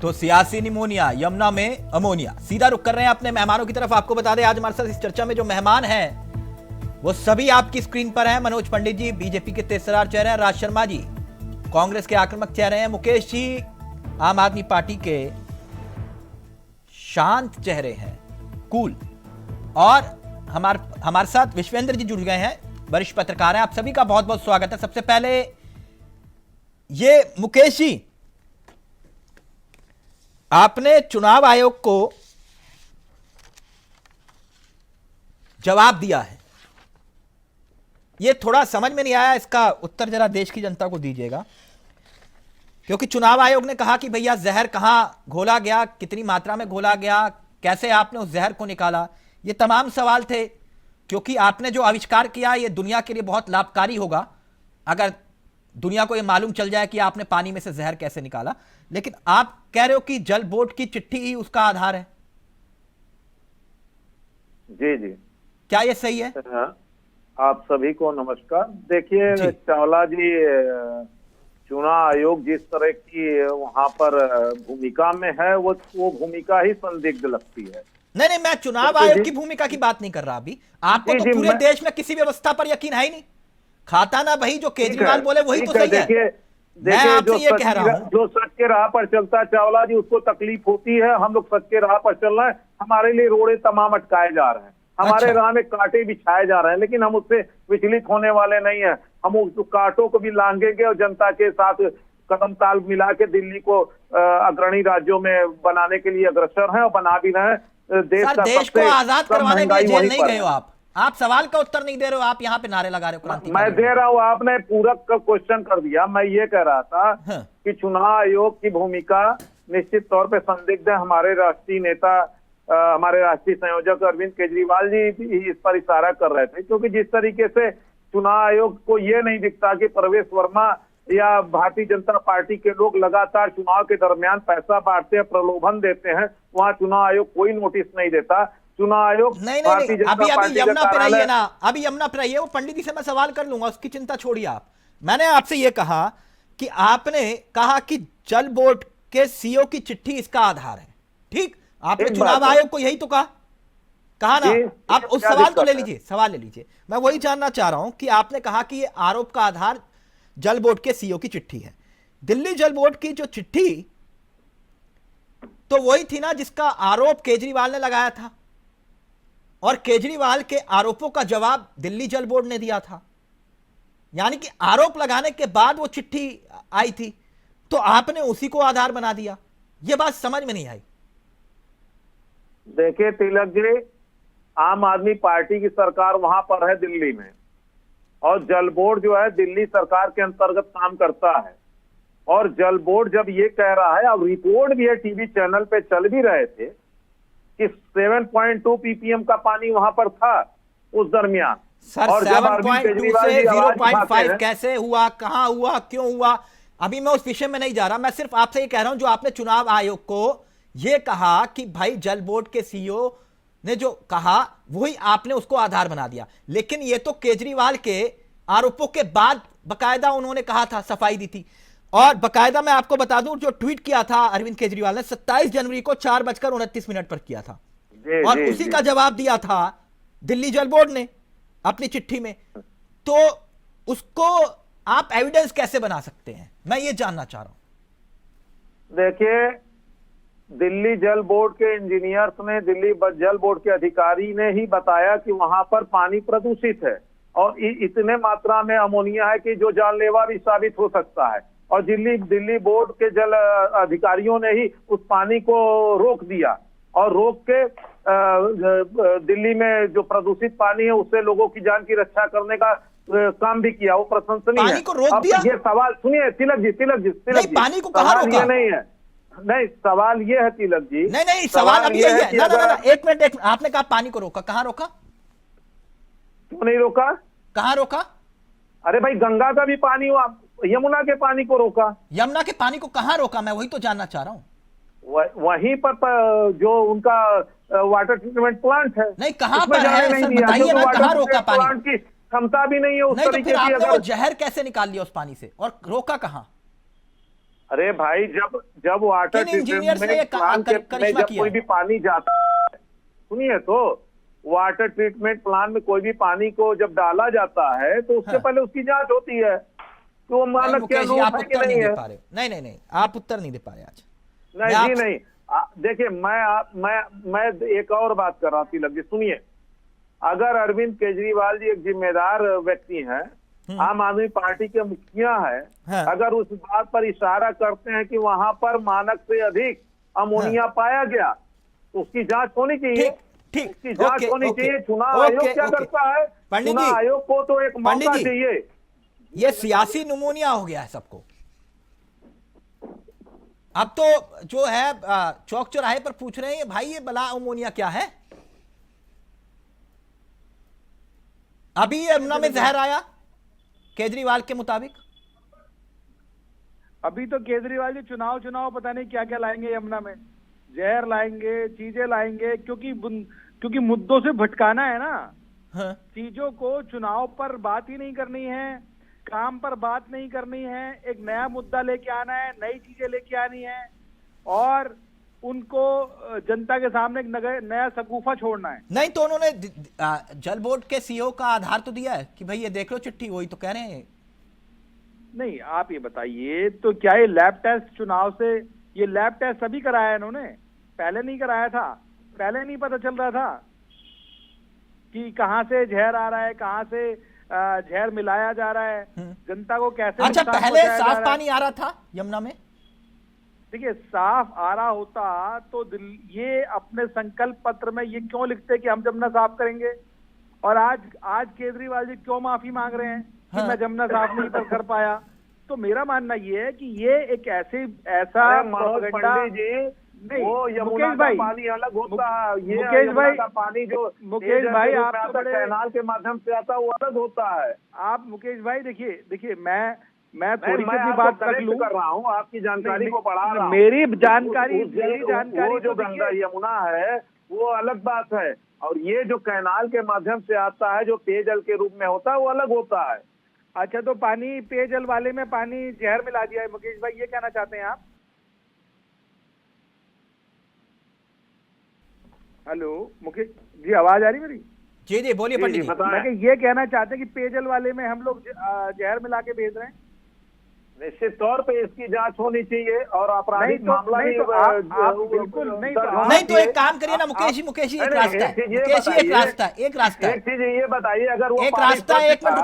तो सियासी निमोनिया, यमुना में अमोनिया। सीधा रुक कर रहे हैं अपने मेहमानों की तरफ। आपको बता दें आज हमारे साथ इस चर्चा में जो मेहमान हैं वो सभी आपकी स्क्रीन पर हैं। मनोज पंडित जी बीजेपी के तेजतर्रार चेहरे हैं, राज शर्मा जी कांग्रेस के आक्रामक चेहरे हैं, मुकेश जी आम आदमी पार्टी के शांत चेहरे हैं, कूल, और हमारे साथ विश्वेंद्र जी जुड़ गए हैं, वरिष्ठ पत्रकार हैं। आप सभी का बहुत बहुत स्वागत है। सबसे पहले ये मुकेश जी, आपने चुनाव आयोग को जवाब दिया है, ये थोड़ा समझ में नहीं आया, इसका उत्तर जरा देश की जनता को दीजिएगा। क्योंकि चुनाव आयोग ने कहा कि भैया जहर कहां घोला गया, कितनी मात्रा में घोला गया, कैसे आपने उस जहर को निकाला, ये तमाम सवाल थे। क्योंकि आपने जो आविष्कार किया ये दुनिया के लिए बहुत लाभकारी होगा अगर दुनिया को ये मालूम चल जाए कि आपने पानी में से जहर कैसे निकाला। लेकिन आप कह रहे हो कि जल बोर्ड की चिट्ठी ही उसका आधार है। जी जी, क्या ये सही है? आप सभी को नमस्कार। देखिए चावला जी, चुनाव आयोग जिस तरह की वहां पर भूमिका में है वो भूमिका ही संदिग्ध लगती है। नहीं, मैं चुनाव आयोग की भूमिका की बात नहीं कर रहा अभी। आपको तो पूरे देश में किसी व्यवस्था पर यकीन है ही नहीं। खाता ना भाई, जो केजरीवाल बोले वही तो सही है। देखिए आपसे ये कह रहा हूं, जो सच के राह पर चलता है चावला जी, उसको तकलीफ होती है। हम लोग सच के राह पर चल रहे हैं, हमारे लिए रोड़े तमाम अटकाए जा रहे हैं, हमारे राह में कांटे बिछाए जा रहे हैं, लेकिन हम उससे विचलित होने वाले नहीं है। हम उस कांटों को भी लांघेंगे और जनता के साथ कदम ताल मिला के दिल्ली को अग्रणी राज्यों में बनाने के लिए अग्रसर हैं और बना भी रहे हैं। देश को आजाद करवाने के लिए जेल नहीं गए हो आप सवाल का उत्तर नहीं दे रहे हो, आप यहाँ पे नारे लगा रहे हो। मैं दे रहा हूँ, आपने पूरक का क्वेश्चन कर दिया। मैं ये कह रहा था कि चुनाव आयोग की भूमिका निश्चित तौर पे संदिग्ध है। हमारे राष्ट्रीय नेता, हमारे राष्ट्रीय संयोजक अरविंद केजरीवाल जी भी इस पर इशारा कर रहे थे, क्योंकि जिस तरीके से चुनाव आयोग को ये नहीं दिखता कि प्रवेश वर्मा या भारतीय जनता पार्टी के लोग लगातार चुनाव के दरमियान पैसा बांटते हैं, प्रलोभन देते हैं, वहां चुनाव आयोग कोई नोटिस नहीं देता। चुनाव आयोग नहीं, अभी यमुना पे रहिए ना, अभी यमुना पे रहिए, वो पंडित जी से मैं सवाल कर लूंगा, उसकी चिंता छोड़िए आप। मैंने आपसे ये कहा कि आपने कहा कि जल बोर्ड के सीईओ की चिट्ठी इसका आधार है, ठीक? आपने चुनाव आयोग को यही तो कहा ना। आप उस सवाल तो ले लीजिए, सवाल ले लीजिए। मैं वही जानना चाह रहा हूं कि आपने कहा कि ये आरोप का आधार जल बोर्ड के सीईओ की चिट्ठी है। दिल्ली जल बोर्ड की जो चिट्ठी तो वही थी ना जिसका आरोप केजरीवाल ने लगाया था, और केजरीवाल के आरोपों का जवाब दिल्ली जल बोर्ड ने दिया था। यानी कि आरोप लगाने के बाद वो चिट्ठी आई थी, तो आपने उसी को आधार बना दिया। ये बात समझ में नहीं आई। देखिए तिलक जी, आम आदमी पार्टी की सरकार वहां पर है दिल्ली में, और जल बोर्ड जो है दिल्ली सरकार के अंतर्गत काम करता है। और जल बोर्ड जब ये कह रहा है, अब रिपोर्ट भी है, टीवी चैनल पे चल भी रहे थे कि 7.2 ppm का पानी वहां पर था उस दरमियान। सर, और 7.2 से 0.5 कैसे हुआ, कहां हुआ, क्यों हुआ, अभी मैं उस विषय में नहीं जा रहा। मैं सिर्फ आपसे ये कह रहा हूं, जो आपने चुनाव आयोग को ये कहा कि भाई जल बोर्ड के सीईओ ने जो कहा वही आपने उसको आधार बना दिया। लेकिन ये तो केजरीवाल के आरोपों के बाद बकायदा उन्होंने कहा था, सफाई दी थी। और बकायदा मैं आपको बता दूं, जो ट्वीट किया था अरविंद केजरीवाल ने 27 जनवरी को 4:29 पर किया था, और उसी का जवाब दिया था दिल्ली जल बोर्ड ने अपनी चिट्ठी में। तो उसको आप एविडेंस कैसे बना सकते हैं, मैं ये जानना चाह रहा हूं। देखिए, दिल्ली जल बोर्ड के इंजीनियर्स ने, दिल्ली जल बोर्ड के अधिकारी ने ही बताया कि वहां पर पानी प्रदूषित है और इतने मात्रा में अमोनिया है कि जो जानलेवा भी साबित हो सकता है। और दिल्ली बोर्ड के जल अधिकारियों ने ही उस पानी को रोक दिया, और रोक के दिल्ली में जो प्रदूषित पानी है उससे लोगों की जान की रक्षा करने का काम भी किया। वो प्रशंसनीय है। पानी को रोक दिया? ये सवाल सुनिए तिलक जी, पानी को कहां रोका? ये नहीं है, नहीं, सवाल ये है तिलक जी, नहीं, सवाल अभी यही है। ना, एक मिनट, आपने कहा पानी को रोका, कहां रोका? क्यों नहीं रोका? कहां रोका? अरे भाई, गंगा का भी पानी हुआ, यमुना के पानी को रोका। यमुना के पानी को कहां रोका, मैं वही तो जानना चाह रहा हूं। वहीं पर जो उनका वाटर ट्रीटमेंट प्लांट है, नहीं, कहां पर है सर, बताइए ना, कहां रोका पानी की क्षमता भी नहीं है उस तरीके की। आपने वो जहर कैसे निकाल लिया उस पानी से, और रोका कहां? अरे भाई, जब वाटर किन इंजीनियर्स ने ये ट्रीटमेंट प्लांट में करिश्मा जब किया कोई है? भी पानी जाता है, सुनिए तो, वाटर ट्रीटमेंट प्लांट में कोई भी पानी को जब डाला जाता है तो उससे हाँ। पहले उसकी जांच होती है कि वो नहीं मानक के मुकेश जी, अनुरूप आप है कि उत्तर नहीं नहीं दे है। पा रहे हो। नहीं नहीं नहीं, आप उत्तर नहीं दे पा रहे आज। नहीं मैं जी आप- नहीं, देखिए मैं एक और बात कर रहा थी, लगी सुनिए। अगर अरविंद केजरीवाल जी एक जिम्मेदार व्यक्ति हैं, आम आदमी पार्टी के मुखिया है, हाँ। अगर उस बात पर इशारा करते हैं कि वहां पर मानक से अधिक अमोनिया पाया गया, तो उसकी जांच होनी चाहिए। ठीक ठीक, उसकी जांच ओके, होनी ओके, चाहिए। चुनाव ओके, आयोग क्या ओके। करता है? पंडित चुनाव जी, आयोग को तो एक पंडित मौका जी, चाहिए। ये सियासी नुमोनिया हो गया है सबको। अब तो जो है चौक चौराहे पर पूछ रहे हैं भाई ये बला अमोनिया क्या है। अभी यमुना में जहर आया केजरीवाल के मुताबिक। अभी तो केजरीवाल जी चुनाव पता नहीं क्या क्या लाएंगे यमुना में, जहर लाएंगे, चीजें लाएंगे, क्योंकि मुद्दों से भटकाना है ना। हाँ। चीजों को चुनाव पर बात ही नहीं करनी है, काम पर बात नहीं करनी है, एक नया मुद्दा लेके आना है, नई चीजें लेके आनी है और उनको जनता के सामने एक नया सगुफा छोड़ना है। नहीं तो उन्होंने जल बोर्ड के सीईओ का आधार तो दिया है कि भाई ये देख लो चिट्ठी, वही तो कह रहे हैं। नहीं, आप ये बताइए तो क्या ये लैब टेस्ट चुनाव से, ये लैब टेस्ट सभी कराया इन्होंने? पहले नहीं कराया था? पहले नहीं पता चल रहा था कि कहां से जहर आ रहा है, कहां से जहर मिलाया जा रहा है, जनता को कैसे अच्छा, नुकसान पहले पहुंचाया जा साफ रहा है? पानी आ रहा था यमुना में? देखिए, साफ आ रहा होता तो ये अपने संकल्प पत्र में ये क्यों लिखते कि हम जमुना साफ करेंगे, और आज केजरीवाल जी क्यों माफी मांग रहे हैं कि मैं जमुना साफ नहीं कर पाया? तो मेरा मानना ये है कि ये एक ऐसा अरे मनोज प्रोपेगेंडा। पंडित जी, नहीं, वो यमुना मुकेश का भाई, पानी अलग होता है, ये मुकेश यमुना भाई, का पानी जो मुकेश पेयजल भाई, के रूप आप में तो आता है, बड़े, कैनाल के माध्यम से आता है, वो अलग होता है। आप मुकेश भाई देखिए मैं थोड़ी सी मैं अपनी आपको बात रख करेक्ट लूं, कर रहा हूँ, आपकी जानकारी नहीं, को बढ़ा रहा हूँ। मेरी जानकारी वो जो तो गंगा देखिए, यमुना है वो अलग बात है, और ये जो कैनाल के माध्यम से आता है जो पेयजल के रूप में होता है वो अलग होता है। अच्छा, तो पानी, पेयजल वाले में पानी जहर मिला दिया है, मुकेश भाई ये कहना चाहते हैं आप? हेलो मुकेश जी, आवाज आ रही मेरी? जी जी बोलिए पंडित जी। मैं ये कहना चाहते हैं कि पेयजल वाले में हम लोग जहर मिला के भेज रहे हैं। निश्चित तौर पे इसकी जांच होनी चाहिए और आपराधिक मामला भी बिल्कुल नहीं तो नहीं तो एक काम करिए ना मुकेश जी, एक रास्ता है, मुकेश जी एक रास्ता है, एक चीज ये बताइए, अगर वो एक रास्ता है, एक मिनट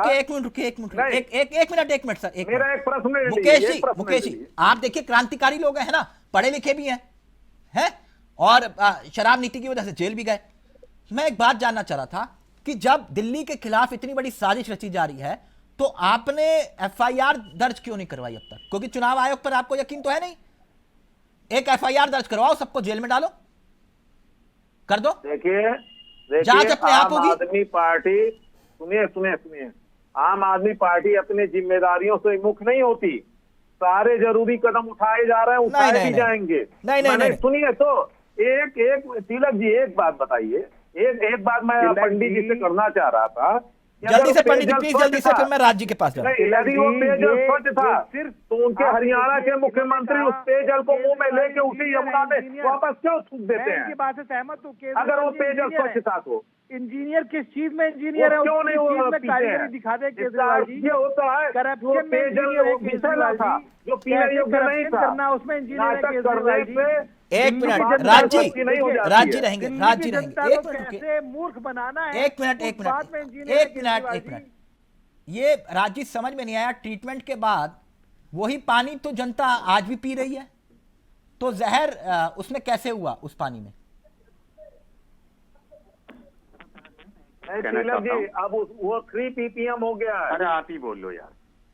रुकिए एक मिनट सर, मेरा एक प्रश्न मुकेश जी आप देखिए क्रांतिकारी लोग हैं ना, पढ़े लिखे भी हैं और शराब नीति की वजह से जेल भी गए। मैं एक बात जानना चाह रहा था कि जब दिल्ली के खिलाफ इतनी बड़ी साजिश रची जा रही है तो आपने एफआईआर दर्ज क्यों नहीं करवाई अब तक? क्योंकि चुनाव आयोग पर आपको यकीन तो है नहीं। एक एफआईआर दर्ज करवाओ, सबको जेल में डालो, कर दो, देखिए जांच अपने आप होगी। आम आदमी पार्टी, सुनिए, आम आदमी पार्टी अपने जिम्मेदारियों से विमुख नहीं होती। सारे जरूरी कदम उठाए जा रहे हैं, उठाए भी जाएंगे। नहीं सुनिए तो, एक तिलक जी एक बात बताइए, एक बात मैं पंडित जी से करना चाह रहा था। जल्दी से पंडित जी प्लीज, जल्दी से, फिर मैं राज्य के पास जाऊँ। यदि वो पेयजल स्वच्छ था तो उनके हरियाणा के मुख्यमंत्री उस पेयजल को मुंह में लेके उसी यमुना में वापस क्यों थूक देते हैं? इनकी बात से सहमत हूँ। अगर वो पेयजल स्वच्छ था तो इंजीनियर किस चीज में इंजीनियर है? क्यों नहीं वो कारीगरी दिखा दे केजरीवाल जी। ये होता है करप्शन में पेयजल विषैला था, जो पीने योग्य नहीं था, करना उसमें इंजीनियर है नाटक केजरीवाल करने जी। से एक मिनट, राज्य रहेंगे, कैसे मूर्ख बनाना है, एक मिनट, ये राज्य समझ में नहीं आया। ट्रीटमेंट के बाद वही पानी तो जनता आज भी पी रही है, तो जहर उसमें कैसे हुआ उस पानी में? जी अब वो 3 ppm हो गया है। अरे आप ही बोल लो यार,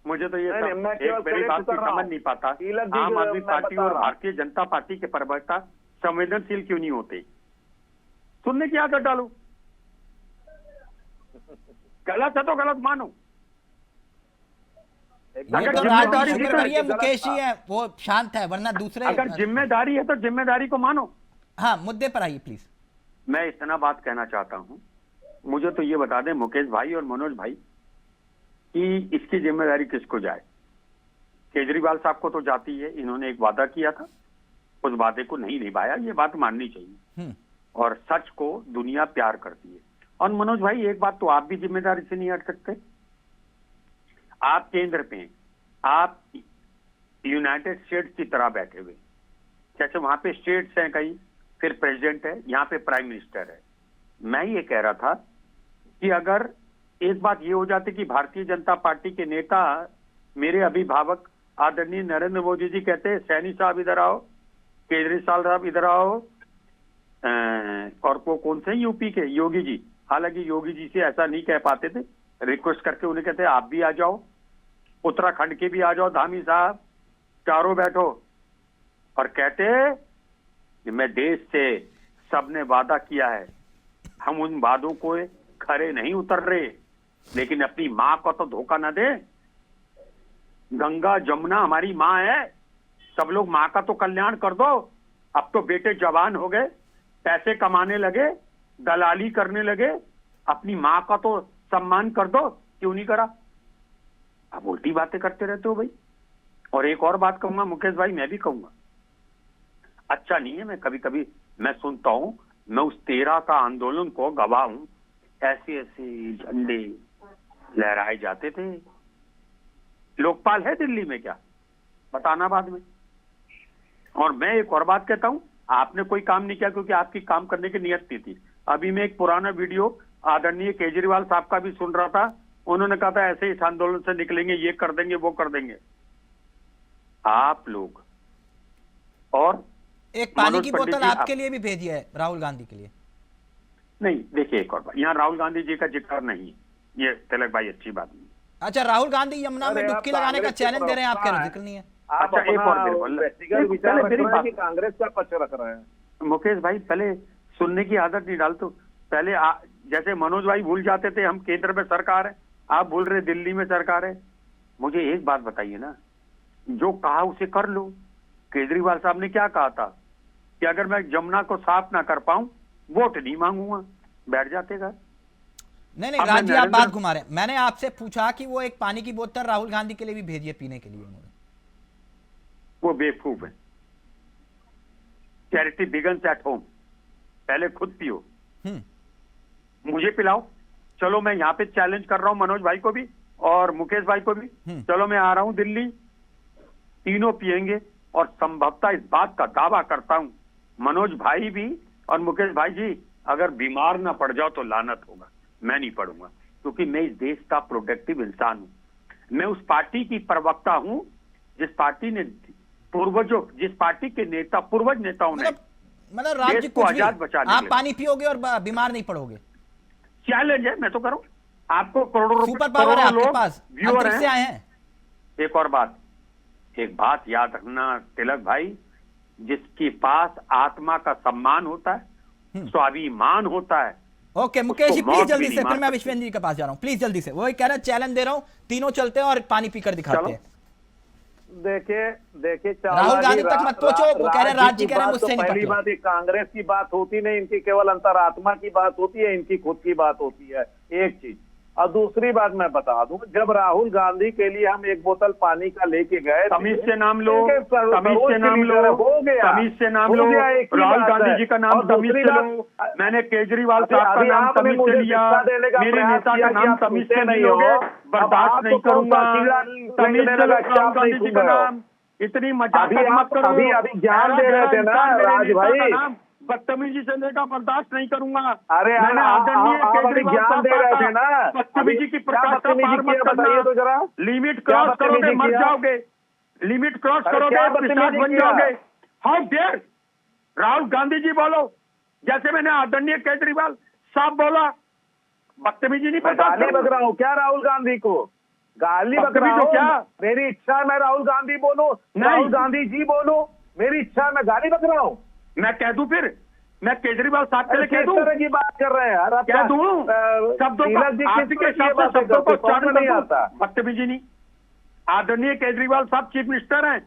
मुझे तो ये नहीं, मैं केवल मेरी बात की कर रहा समझ हूं। नहीं पाता। तिलक जी, आम आदमी मैं पार्टी बता और रहा हूं। भारतीय जनता पार्टी के प्रवक्ता संवेदनशील क्यों नहीं होते? सुनने की आदत डालो, गलत है तो गलत मानो। ये तो राज्य शुक्र करिए मुकेश जी है, वो शांत है, वरना दूसरे अगर जिम्मेदारी है तो जिम्मेदारी को मानो। हाँ मुद्दे पर आइए प्लीज। मैं इतना बात कहना चाहता हूं, मुझे तो ये बता दें मुकेश भाई और मनोज भाई कि इसकी जिम्मेदारी किसको जाए। केजरीवाल साहब को तो जाती है, इन्होंने एक वादा किया था, उस वादे को नहीं निभाया, ये बात माननी चाहिए। और सच को दुनिया प्यार करती है। और मनोज भाई, एक बात तो आप भी जिम्मेदारी से नहीं हट सकते। आप केंद्र पे, आप यूनाइटेड स्टेट्स की तरह बैठे हुए, जैसे वहां पे स्टेट्स हैं कई, फिर प्रेसिडेंट है, यहाँ पे प्राइम मिनिस्टर है। मैं ये कह रहा था कि अगर एक बात ये हो जाती कि भारतीय जनता पार्टी के नेता, मेरे अभिभावक आदरणीय नरेंद्र मोदी जी कहते हैं, सैनी साहब इधर आओ, केजरीवाल साहब इधर आओ, और वो कौन से यूपी के योगी जी, हालांकि योगी जी से ऐसा नहीं कह पाते थे, रिक्वेस्ट करके उन्हें कहते आप भी आ जाओ, उत्तराखंड के भी आ जाओ धामी साहब, चारों बैठो, और कहते कि मैं देश से, सबने वादा किया है, हम उन वादों को खरे नहीं उतर रहे, लेकिन अपनी मां को तो धोखा ना दे। गंगा जमुना हमारी मां है, सब लोग मां का तो कल्याण कर दो। अब तो बेटे जवान हो गए, पैसे कमाने लगे, दलाली करने लगे, अपनी मां का तो सम्मान कर दो, क्यों नहीं करा? आप उल्टी बातें करते रहते हो भाई। और एक और बात कहूंगा मुकेश भाई, मैं भी कहूंगा, अच्छा नहीं है, मैं कभी कभी मैं सुनता हूं, मैं उस 13 का आंदोलन को गवाह हूं, ऐसे ऐसे झंडे लहराए जाते थे। लोकपाल है दिल्ली में क्या? बताना बाद में। और मैं एक और बात कहता हूं, आपने कोई काम नहीं किया क्योंकि आपकी काम करने की नियत नहीं थी। अभी मैं एक पुराना वीडियो आदरणीय केजरीवाल साहब का भी सुन रहा था, उन्होंने कहा था ऐसे इस आंदोलन से निकलेंगे, ये कर देंगे, वो कर देंगे। आप लोग और एक पानी की बोतल आपके लिए भी भेजी है राहुल गांधी के लिए। नहीं, देखिए एक और बात, यहाँ राहुल गांधी जी का जिक्र नहीं, ये तिलक भाई अच्छी बात नहीं। अच्छा, राहुल गांधी यमुना में डुबकी लगाने का चैलेंज दे रहे हैं, आपका जिक्र नहीं है। आप अच्छा, एक और कांग्रेस का पक्ष रख रहे हैं। मुकेश भाई, पहले सुनने की आदत नहीं डालते। पहले जैसे मनोज भाई भूल जाते थे हम केंद्र में सरकार है, आप भूल रहे दिल्ली में सरकार है। मुझे एक बात बताइए ना, जो कहा उसे कर लो। केजरीवाल साहब ने क्या कहा था कि अगर मैं जमुना को साफ ना कर पाऊं, वोट नहीं मांगूंगा, बैठ जाते घर। नहीं राज जी, आप बात घुमा रहे हैं। मैंने आपसे पूछा कि वो एक पानी की बोतल राहुल गांधी के लिए भी भेजी है पीने के लिए उन्होंने। वो बेवकूफ है। चैरिटी बिगन्स एट होम, पहले खुद पियो, मुझे पिलाओ। चलो, मैं यहाँ पे चैलेंज कर रहा हूँ मनोज भाई को भी और मुकेश भाई को भी। चलो, मैं आ रहा हूँ दिल्ली, तीनों पिएंगे। और संभवतः इस बात का दावा करता हूँ, मनोज भाई भी और मुकेश भाई जी, अगर बीमार ना पड़ जाओ तो लानत होगा। मैं नहीं पढ़ूंगा, क्योंकि मैं इस देश का प्रोडक्टिव इंसान हूं। मैं उस पार्टी की प्रवक्ता हूं जिस पार्टी ने पूर्वजों, जिस पार्टी के नेता, पूर्वज नेताओं ने मतलब राज जी, को आजाद बचाने, आप पानी पियोगे और बीमार नहीं पड़ोगे। चैलेंज है, मैं तो करूं। आपको करोड़ों सुपर पावर है आपके पास, व्यूअर से आए हैं। एक और बात, एक बात याद रखना तिलक भाई, जिसके पास आत्मा का सम्मान होता है, स्वाभिमान होता है। ओके मुकेश जी, प्लीज जल्दी से, फिर मैं विश्वेंद्र जी के पास जा रहा हूं, प्लीज जल्दी से। वही कह रहा है, चैलेंज दे रहा हूं, तीनों चलते हैं और पानी पीकर दिखाते हैं। देखिए राहुल गांधी तक मत पहुंचो, वो कह रहे हैं राज जी कह रहे हैं मुझसे नहीं। पहली बात, ये कांग्रेस की बात होती नहीं, इनकी केवल अंतरात्मा की बात होती है, इनकी खुद की बात होती है, एक चीज। और दूसरी बात मैं बता दूं, जब राहुल गांधी के लिए हम एक बोतल पानी का लेके गए, तमीज से नाम लो, हो गया, तमीज से नाम लो, राहुल गांधी जी का नाम तमीज से लो। मैंने केजरीवाल साहब का नाम तमीज से लिया, मेरे नेता का नाम तमीज से नहीं लोगे, बर्दाश्त नहीं करूंगा। तमीज से लो राहुल गांधी जी का नाम, इतनी मजाक मत करो। अभी ज्ञान दे रहे थे ना राज भाई, बदतमीजी से लेकर बर्दाश्त नहीं करूंगा। अरे मैंने आदरणीय ज्ञान दे रहे थे ना, बदतमीजी की प्रकाशा पार मत बताइए तो जरा। लिमिट क्रॉस करोगे मर जाओगे, लिमिट क्रॉस करोगे पिशाच बन जाओगे। हाउ डेयर राहुल गांधी जी बोलो, जैसे मैंने आदरणीय केजरीवाल साहब बोला। बदतमीजी नहीं पता, गाली बक रहा हूँ क्या राहुल गांधी को? गाली बक रहा हूँ क्या? मेरी इच्छा है मैं राहुल गांधी बोलूं, राहुल गांधी जी बोलूं, मेरी इच्छा है, मैं गाली बक रहा हूँ। मैं कह दूं, फिर मैं केजरीवाल साहब के लिए कह दूं? किस तरह की बात कर रहे हैं यार आप? कह दूं शब्दों को, आपके शब्दों को चौड़ नहीं आता। बदतमीजी नहीं। आदरणीय केजरीवाल साहब चीफ मिनिस्टर हैं,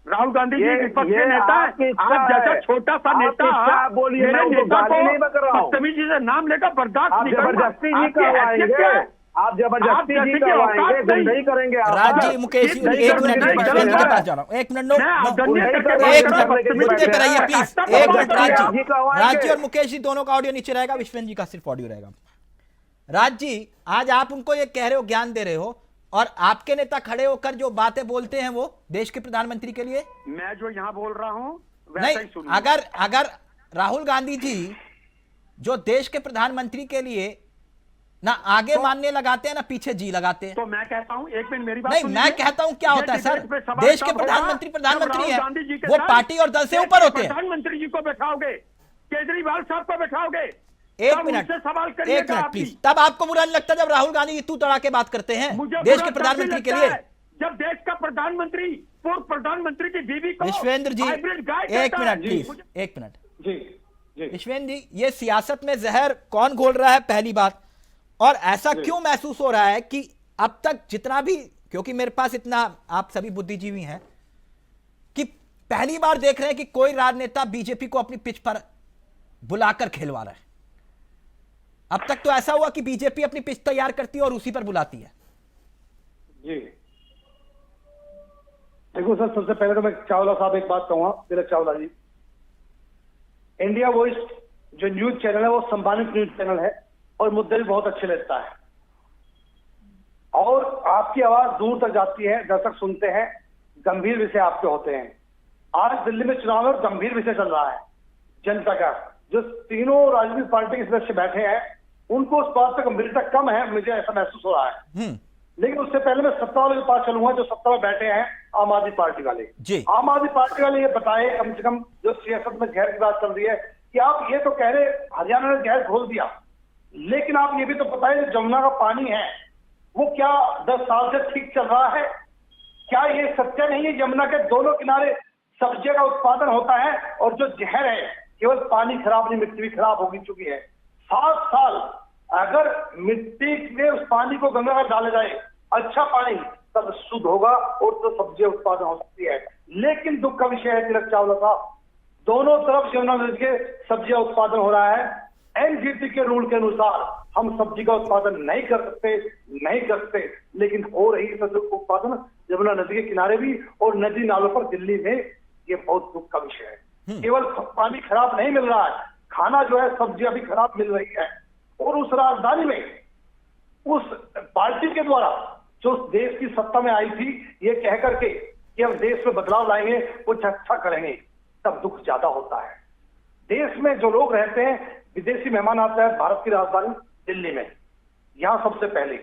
राहुल गांधी जी विपक्ष के नेता है। आप जैसा छोटा सा नेता बोलिए, मेरे नेता को बदतमीजी से नाम लेकर बर्दाश्त नहीं करूंगा। आप जबरदस्ती आप जी जैसे कि करवाएंगे, औकात नहीं। दंडई करेंगे आप। राजी मुकेश जी, दंडई एक करने मिनट, के लिए विश्वेंद्र जी बैठे के हैं। पास जा रहा हूँ, 1 मिनट, नो मैं नो, अवगण्य नहीं करके करके बात एक कर रहा हूं, मिनट, बदतमीजी मुद्दे पे कर रहिए रहा है। प्लीज, ऐसा एक बात मिनट कर रहे हैं राज आप। जी जी, करवाएंगे। राज जी और मुकेश जी दोनों का ऑडियो नीचे रहेगा, विश्वेंद्र जी का सिर्फ ऑडियो रहेगा। राज जी, आज आप उनको ये कह रहे हो, ज्ञान दे रहे हो, और आपके नेता खड़े होकर जो बातें बोलते हैं वो देश के प्रधानमंत्री के लिए, मैं जो यहाँ बोल रहा हूँ वैसा नहीं, ही सुनूंगा। अगर राहुल गांधी जी जो देश के प्रधानमंत्री के लिए ना आगे मानने लगाते हैं ना पीछे जी लगाते हैं। तो मैं कहता हूँ, एक मिनट मेरी बात नहीं, सुनिए। मैं कहता हूँ क्या ये होता है सर, डिबेट पे सवाल देश के तब होगा प्रधानमंत्री जब प्रधानमंत्री राहुल है, गांधी जी के वो साथ पार्टी और दल से देश ऊपर के होते हैं। प्रधानमंत्री जी को बैठाओगे, केजरीवाल साहब को बैठाओगे, एक तब मिनट, उनसे सवाल एक करिएगा मिनट आप भी। प्लीज, तब आपको बुरा नहीं लगता जब राहुल गांधी तू तड़ा के बात करते हैं मुझे देश बुरा के तब प्रधानमंत्री भी के लगता लिए? है जब देश का प्रधानमंत्री पूर्व प्रधानमंत्री की बीवी को विश्वेंद्र जी, हाइब्रिड गाय एक कहता है। मिनट प्लीज, मुझे- एक मिनट जी जी विश्वेंद्र जी, ये सियासत में जहर कौन घोल रहा है, पहली बात, और ऐसा क्यों महसूस हो रहा है कि अब तक जितना भी, क्योंकि मेरे पास इतना, आप सभी बुद्धिजीवी हैं, कि पहली बार देख रहे हैं कि कोई राजनेता बीजेपी को अपनी पिच पर बुलाकर खेलवा रहा है। अब तक तो ऐसा हुआ कि बीजेपी अपनी पिच तैयार करती है और उसी पर बुलाती है। जी देखो सर, सबसे पहले तो मैं चावला साहब एक बात कहूंगा, तिलक चावला जी, इंडिया वॉइस जो न्यूज चैनल है वो सम्मानित न्यूज चैनल है और मुद्दे भी बहुत अच्छे लेता है और आपकी आवाज दूर तक जाती है, दर्शक सुनते हैं, गंभीर विषय आपके होते हैं। आज दिल्ली में चुनाव है और गंभीर विषय चल रहा है जनता का, जो तीनों राजनीतिक पार्टी के सदस्य बैठे हैं उनको उस बात पर गंभीरता कम है, मुझे ऐसा महसूस हो रहा है। लेकिन उससे पहले मैं सत्ता वाले के पास चलूंगा, जो सत्ता में बैठे हैं आम आदमी पार्टी वाले जी। आम आदमी पार्टी वाले ये बताए, कम से कम जो सियासत में जहर की बात चल रही है, कि आप ये तो कह रहे हरियाणा ने जहर घोल दिया, लेकिन आप ये भी तो बताए जो जमुना का पानी है वो क्या 10 साल से ठीक चल रहा है? क्या ये सत्य नहीं है यमुना के दोनों किनारे सब्जियों का उत्पादन होता है और जो जहर है केवल पानी खराब नहीं, मिट्टी भी खराब हो चुकी है। 7 साल अगर मिट्टी में उस पानी को गंगा में डाला जाए, अच्छा पानी, तब शुद्ध होगा और तो सब्जी उत्पादन हो सकती है। लेकिन दुख का विषय है तिलक चावला साहब, दोनों तरफ यमुना नदी के सब्जियां उत्पादन हो रहा है। एनजीटी के रूल के अनुसार हम सब्जी का उत्पादन नहीं कर सकते, लेकिन हो रही सब्जी उत्पादन यमुना नदी के किनारे भी और नदी नालों पर दिल्ली में, ये बहुत दुख का विषय है। केवल पानी खराब नहीं मिल रहा है, खाना जो है सब्जियां भी खराब मिल रही है। और उस राजधानी में उस पार्टी के द्वारा जो देश की सत्ता में आई थी, ये कह करके कि हम देश में बदलाव लाएंगे, कुछ अच्छा करेंगे, तब दुख ज्यादा होता है। देश में जो लोग रहते हैं, विदेशी मेहमान आता है भारत की राजधानी दिल्ली में, यहाँ सबसे पहले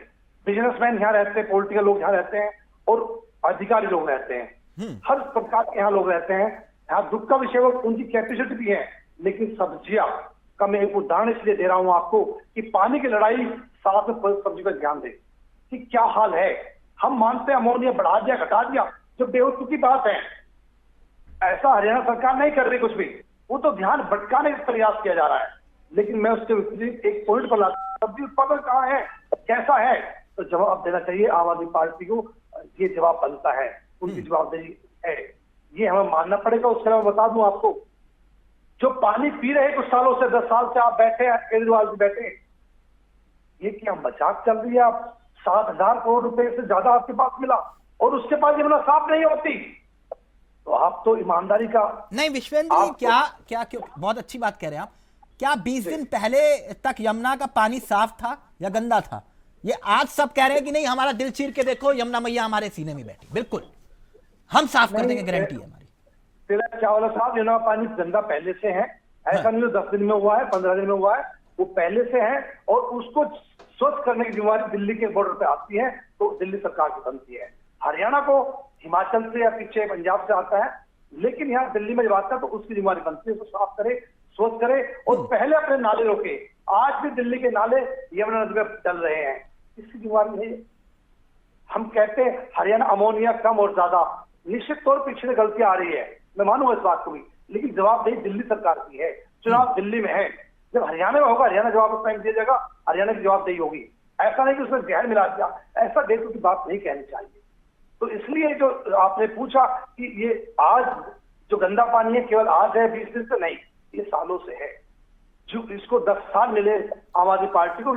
बिजनेसमैन यहाँ रहते हैं, पॉलिटिकल लोग यहाँ रहते हैं और अधिकारी लोग रहते हैं, हर प्रकार के यहाँ लोग रहते हैं। यहाँ दुख का विषय वो उनकी कैपेसिटी भी है, लेकिन सब्जियां का मैं एक उदाहरण इसलिए दे रहा हूं आपको कि पानी की लड़ाई साथ में सब्जी पर ध्यान दे कि क्या हाल है। हम मानते हैं अमोनिया बढ़ा दिया घटा दिया, जो बेवकूफी की बात है, ऐसा हरियाणा सरकार नहीं कर रही कुछ भी, वो तो ध्यान भटकाने का प्रयास किया जा रहा है। लेकिन मैं उसके विपरीत एक पॉइंट पर लाता हूं, सब्जी उत्पादन कहाँ है, कैसा है, तो जवाब देना चाहिए आम आदमी पार्टी को। ये जवाब बनता है, उनकी जवाबदेही है, ये हमें मानना पड़ेगा। उसके अलावा बता दूं आपको, जो पानी पी रहे कुछ सालों से, 10 साल से आप बैठे हैं, केजरीवाल जी बैठे, ये क्या मजाक चल रही है? आप 7,000 करोड़ रुपए से ज्यादा आपके पास मिला और उसके पास यमुना साफ नहीं होती, तो आप तो ईमानदारी का नहीं विश्वेंद्र जी, क्या क्यों, बहुत अच्छी बात कह रहे हैं आप। क्या 20 दिन पहले तक यमुना का पानी साफ था या गंदा था? ये आज सब कह रहे हैं कि नहीं, हमारा दिल चीर के देखो, यमुना मैया हमारे सीने में बैठी, बिल्कुल हम साफ कर देंगे, गारंटी है हमारी। तिलक चावला साहब, यमुना पानी गंदा पहले से है, ऐसा नहीं 10 दिन में हुआ है, 15 दिन में हुआ है, वो पहले से है और उसको स्वच्छ करने की जिम्मेदारी दिल्ली के बॉर्डर पे आती है, तो दिल्ली सरकार की बनती है। हरियाणा को हिमाचल से या पीछे पंजाब से आता है, लेकिन यहाँ दिल्ली में जब आता है तो उसकी जिम्मेदारी बनती है, उसको साफ करे, स्वच्छ करे और पहले अपने नाले रोके। आज भी दिल्ली के नाले यमुना नदी में चल रहे हैं, इसकी जिम्मेदारी नहीं है। हम कहते हैं हरियाणा अमोनिया कम और ज्यादा, निश्चित तौर पर पिछले गलतियां आ रही है, मैं मानूंगा इस बात को भी, लेकिन जवाबदेही दिल्ली सरकार की है, चुनाव दिल्ली में है। जब हरियाणा में होगा, हरियाणा जवाब उस टाइम दिया जाएगा, हरियाणा की जवाबदेही होगी। ऐसा नहीं कि उसमें जहर मिला दिया, ऐसा देशों की बात नहीं कहनी चाहिए। तो इसलिए जो आपने पूछा कि ये आज जो गंदा पानी है केवल आज है, 20 दिन से नहीं, ये सालों से है। जो इसको 10 साल मिले आम आदमी पार्टी को,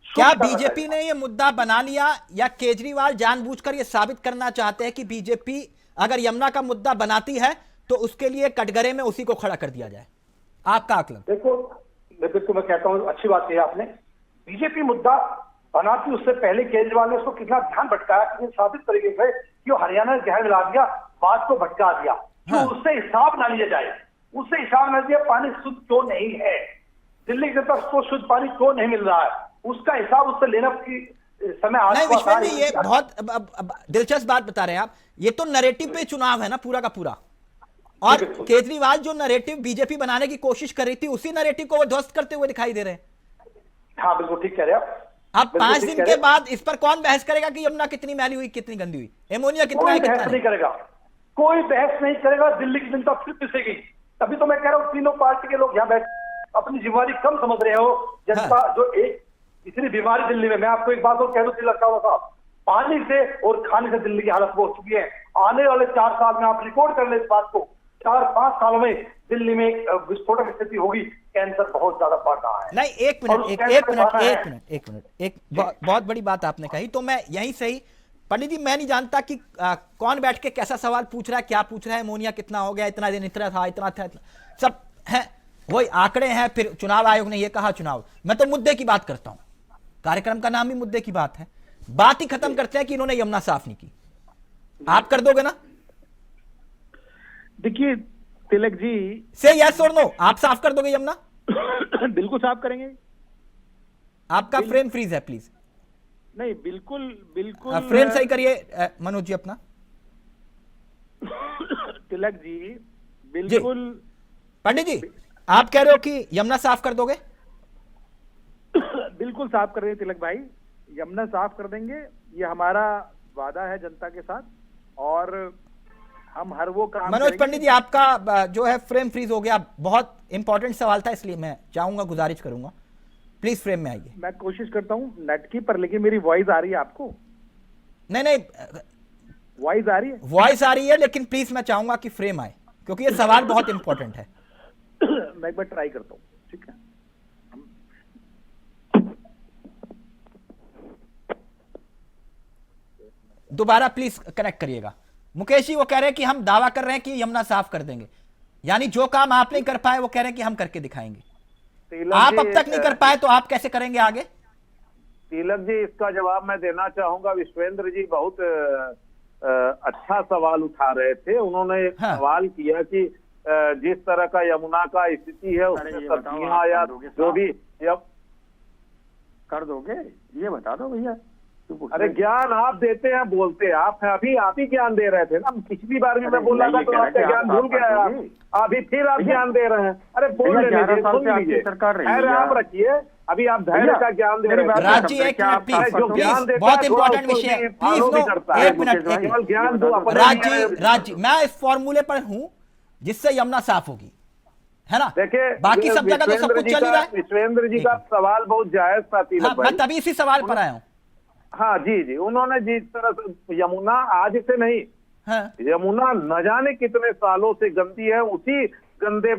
क्या बीजेपी ने ये मुद्दा बना लिया या केजरीवाल जानबूझकर ये साबित करना चाहते हैं कि बीजेपी अगर यमुना का मुद्दा बनाती है तो उसके लिए कटघरे में उसी को खड़ा कर दिया जाए? आपका आकलन। देखो, बिल्कुल मैं कहता हूँ, अच्छी बात कही आपने। बीजेपी मुद्दा बनाती उससे पहले केजरीवाल ने उसको कितना ध्यान भटकाया, कितनी साबित तरीके से कि वो हरियाणा गहर मिला दिया, बात को भटका दिया। हाँ। उससे हिसाब ना लिया जाए, उससे हिसाब ना लिया पानी शुद्ध क्यों नहीं है, दिल्ली की तरफ को शुद्ध पानी क्यों नहीं मिल रहा है, उसका हिसाब उससे लेना की समय आ नहीं चुका था। विश्वेंद्र जी, ये बहुत अब दिलचस्प बात बता रहे हैं आप। ये तो नैरेटिव पे चुनाव है ना पूरा का पूरा, और केजरीवाल जो नैरेटिव बीजेपी बनाने की कोशिश कर रही थी उसी नैरेटिव को वो ध्वस्त करते हुए दिखाई दे रहे हैं। हाँ बिल्कुल ठीक कह रहे हैं अब 5 दिन के बाद इस पर कौन बहस करेगा कि यमुना कितनी मैली हुई, कितनी गंदी हुई, एमोनिया कितना है, कितना नहीं करेगा, कोई बहस नहीं करेगा। दिल्ली की जनता फिर पिसेगी। तभी तो मैं कह रहा हूँ तीनों पार्टी के लोग यहाँ बैठ अपनी जिम्मेवारी कम समझ रहे हो। जनता जो एक इतनी बीमारी दिल्ली में, मैं आपको एक बात और कह दूं तिलक साहब, पानी से और खाने से दिल्ली की हालत बहुत चुकी है। आने वाले 4 साल में आप रिकॉर्ड कर ले इस बात को, 4-5 सालों में दिल्ली में विस्फोटक स्थिति होगी। कैंसर बहुत ज्यादा बढ़ रहा है। नहीं एक मिनट, बहुत बड़ी बात आपने कही। तो मैं यहीं से ही पंडित जी, मैं नहीं जानता कि कौन बैठ के कैसा सवाल पूछ रहा है, क्या पूछ रहा है, अमोनिया कितना हो गया, इतना दिन इतना था, इतना था, सब है वही आंकड़े हैं। फिर चुनाव आयोग ने ये कहा चुनाव, मैं तो मुद्दे की बात करता हूं। कार्यक्रम का नाम ही मुद्दे की बात है। बात ही खत्म करते हैं कि इन्होंने यमुना साफ नहीं की। आप कर दोगे ना? देखिए तिलक जी, से यस और नो, आप साफ कर दोगे यमुना? बिल्कुल साफ करेंगे। आपका फ्रेम फ्रीज है, प्लीज। नहीं बिल्कुल बिल्कुल फ्रेम सही करिए मनोज जी अपना। तिलक जी बिल्कुल। पंडित जी, आप कह रहे हो कि यमुना साफ कर दोगे? बिल्कुल साफ कर देंगे तिलक भाई, यमुना साफ कर देंगे। ये हमारा वादा है जनता के साथ, और हम हर वो काम मनोज पंडित जी, आपका जो है फ्रेम फ्रीज हो गया। बहुत इंपॉर्टेंट सवाल था, इसलिए मैं चाहूंगा, गुजारिश करूंगा, प्लीज फ्रेम में आइए। मैं कोशिश करता हूं नेट की, पर लेकिन मेरी वॉइस आ रही है आपको? नहीं, वॉइस आ रही है? वॉइस आ रही है, लेकिन प्लीज मैं चाहूंगा कि फ्रेम आए, क्योंकि ये सवाल बहुत इंपॉर्टेंट है। मैं एक बार ट्राई करता हूं, ठीक है? दोबारा प्लीज कनेक्ट करिएगा। मुकेश जी वो कह रहे हैं कि हम दावा कर रहे हैं कि यमुना साफ कर देंगे, यानी जो काम आप नहीं कर पाए वो कह रहे हैं कि हम करके दिखाएंगे। आप अब तक नहीं कर पाए तो आप कैसे करेंगे आगे? तिलक जी, इसका जवाब मैं देना चाहूंगा। विश्वेंद्र जी बहुत अच्छा सवाल उठा रहे थे। उन्होंने एक सवाल किया कि जिस तरह का यमुना का स्थिति है उसमें सब्जियां या जो भी कर दोगे, ये बता दो भैया। अरे ज्ञान आप देते हैं, बोलते हैं आप हैं, अभी आप ही ज्ञान दे रहे थे ना। पिछली बार भी मैं बोल रहा था तो आपका ज्ञान भूल गया आप, अभी फिर आप ज्ञान दे रहे हैं। अरे बोल लेने दीजिए, सुन लीजिए, अरे आप रखिए, अभी आप धैर्य का ज्ञान दे रहे हैं। राज जी एक मिनट प्लीज, बहुत इंपॉर्टेंट विषय है, प्लीज नो, एक मिनट, केवल ज्ञान दो। राज जी मैं इस फॉर्मूले पर हूं जिससे यमुना साफ होगी, है ना? देखिए बाकी सब जगह तो सब कुछ चल ही रहा है। विश्वेंद्र जी का सवाल बहुत जायज था तिलक भाई। मैं तभी इसी सवाल पर आया हूं। हाँ जी, उन्होंने जिस तरह से यमुना आज से नहीं, यमुना न जाने कितने सालों से गंदी है। उसी गंदे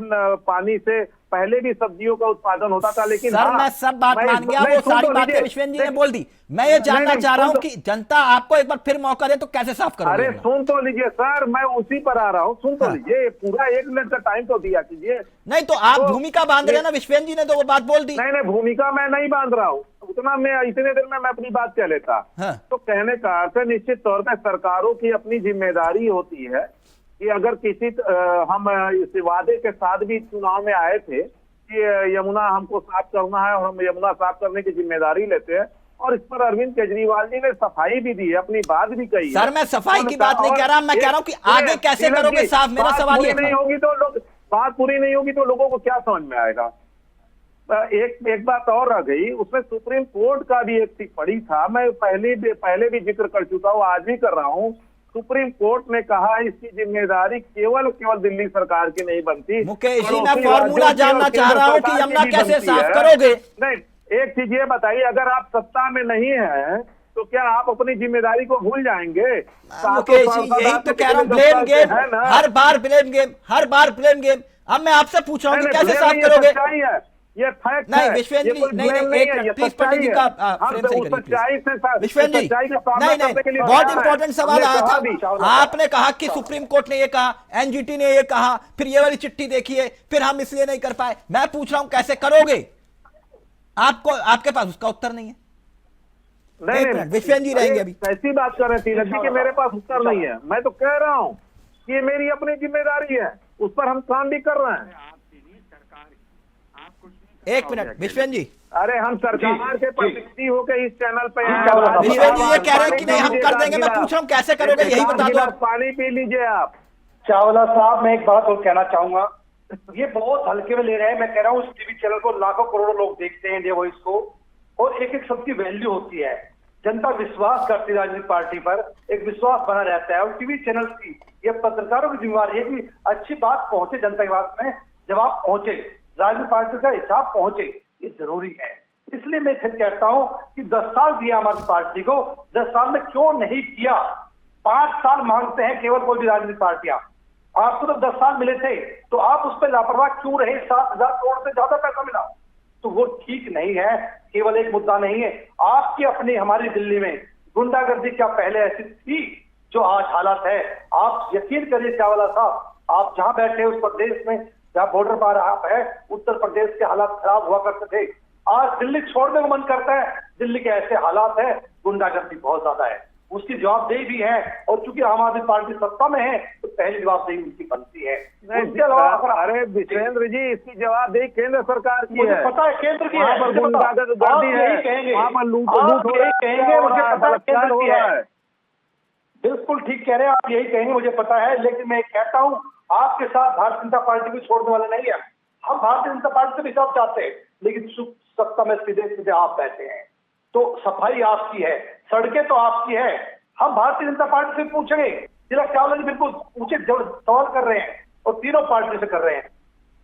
पानी से पहले भी सब्जियों का उत्पादन होता था। लेकिन सर मैं सब बात मान गया, वो सारी बातें विश्वेंद्र जी ने बोल दी। मैं ये जानना चाह रहा हूं कि जनता आपको एक बार फिर मौका दे तो कैसे साफ करोगे? अरे सुन तो लीजिए सर, मैं उसी पर आ रहा हूँ, सुन तो लीजिए, पूरा 1 मिनट का टाइम तो दिया कीजिए। नहीं तो आप भूमिका बांध रहे हैं ना, विश्वेंद्र जी ने तो वो बात बोल दी। नहीं, भूमिका मैं नहीं बांध रहा हूँ, उतना मैं इतने देर में मैं अपनी बात कह लेता। तो कहने का अर्थ है, निश्चित तौर पर सरकारों की अपनी जिम्मेदारी होती है कि अगर किसी हम इस वादे के साथ भी चुनाव में आए थे कि यमुना हमको साफ करना है और हम यमुना साफ करने की जिम्मेदारी लेते हैं, और इस पर अरविंद केजरीवाल जी ने सफाई भी दी है, अपनी बात भी कही है। सर मैं सफाई की बात नहीं कह रहा, मैं कह रहा हूँ कि आगे कैसे करोगे साफ, मेरा सवाल ये नहीं होगी तो लोग, बात पूरी नहीं होगी तो लोगों को क्या समझ में आएगा? एक बात और रह गई, उसमें सुप्रीम कोर्ट का भी एक टिप्पणी था, मैं पहले भी जिक्र कर चुका हूँ, आज भी कर रहा हूँ। सुप्रीम कोर्ट ने कहा इसकी जिम्मेदारी केवल दिल्ली सरकार की नहीं बनती। मुकेश जी मैं फॉर्मूला जानना चाह रहा हूँ कि यमुना कैसे साफ करोगे? नहीं, एक चीज ये बताइए, अगर आप सत्ता में नहीं है तो क्या आप अपनी जिम्मेदारी को भूल जाएंगे? मुकेश जी यही तो कह रहा हूँ, ब्लेम गेम, हर बार ब्लेम गेम, हर बार ब्लेम गेम। अब मैं आपसे पूछ रहा हूँ कि कैसे साफ करोगे? ये फैक्ट नहीं है, विश्वेंद्र ये जी, कोई नहीं blame नहीं, है, ये प्लीज सच्चाई पंडित जी है। का हम फ्रेम तो सही उस करिए सच्चाई से प्लीज। विश्वेंद्र जी, सच्चाई का सामना नहीं करने के लिए बहुत तैयार हैं। इंपॉर्टेंट सवाल हमने आया कहा भी, था, आपने कहा कि सुप्रीम कोर्ट ने ये कहा, एनजीटी ने ये कहा, फिर ये वाली चिट्ठी देखिए, फिर हम इसलिए नहीं कर पाए। मैं पूछ रहा हूं कैसे करोगे? आपको, आपके पास उसका उत्तर नहीं है। नहीं एक मिनट, विश्वेंद्र जी रहेंगे अभी। कैसी बात कर रहे हैं तिलक जी कि मेरे पास उत्तर नहीं है? मैं तो कह रहा हूँ कि ये मेरी अपनी जिम्मेदारी है, उस पर हम काम भी कर रहे हैं। एक मिनट विश्वेंद्र जी, अरे हम सरकार के प्रतिनिधि होकर इस चैनल पे आए चावला हैं। साहब, विश्वेंद्र जी ये कह रहे हैं कि पानी नहीं हम पी कर लीजिए, देंगे। मैं पूछ रहा हूं कैसे करोगे, यही बता दो गिलास आप। पानी पी लीजिए आप। चावला साहब, मैं एक बात और कहना चाहूंगा, ये बहुत हल्के में ले रहे हैं। मैं कह रहा हूँ उस टीवी चैनल को लाखों करोड़ों लोग देखते हैं, इंडिया वॉइस को, और एक एक शब्द की वैल्यू होती है। जनता विश्वास करती है राजनीतिक पार्टी पर, एक विश्वास बना रहता है। और टीवी चैनल की, ये पत्रकारों की जिम्मेवारी है कि अच्छी बात पहुंचे जनता के पास में, जवाब पहुंचे, राजनीतिक पार्टी का हिसाब पहुंचे, ये जरूरी है। इसलिए मैं फिर कहता हूं कि 10 साल दिया हमारी पार्टी को, 10 साल में क्यों नहीं किया? 5 साल मांगते हैं केवल कोई भी राजनीतिक पार्टियां। आपको तो 10 साल मिले थे, तो आप उस पर लापरवाह क्यों रहे? 7,000 करोड़ से ज्यादा पैसा मिला, तो वो ठीक नहीं है। केवल एक मुद्दा नहीं है, आपकी अपनी हमारी दिल्ली में गुंडागर्दी क्या पहले ऐसी थी जो आज हालात है? आप यकीन करिए चावला साहब, आप जहां बैठे उस प्रदेश में, जहां बॉर्डर पर आप है, उत्तर प्रदेश के हालात खराब हुआ करते थे। आज दिल्ली छोड़ने को मन करता है, दिल्ली के ऐसे हालात है, गुंडागर्दी बहुत ज्यादा है। उसकी जवाबदेही भी है, और चूंकि आम आदमी पार्टी सत्ता में है तो पहली जवाबदेही उनकी बनती है। उसके अलावा अरे विश्वेंद्र जी, इसकी जवाबदेही केंद्र सरकार की मुझे है। पता है केंद्र की है, वहाँ पर मुझे पता है। गुंडागर्दी आप है, यही कहेंगे, वहाँ पर लूट आप हो यही रहा कहेंगे, मुझे पता है बलात्कार केंद्र हो की रहा है। बिल्कुल ठीक कह रहे हैं आप, यही कहेंगे, मुझे पता है। लेकिन मैं कहता हूं, आपके साथ भारतीय जनता पार्टी को छोड़ने वाले नहीं है। हम भारतीय जनता पार्टी से भी सब चाहते हैं, लेकिन सत्ता में सीधे सीधे आप बैठे हैं, तो सफाई आपकी है, सड़कें तो आपकी है। हम भारतीय जनता पार्टी से पूछेंगे, तिलक चावला जी बिल्कुल ऊंचे सवाल कर रहे हैं, और तीनों पार्टी से कर रहे हैं।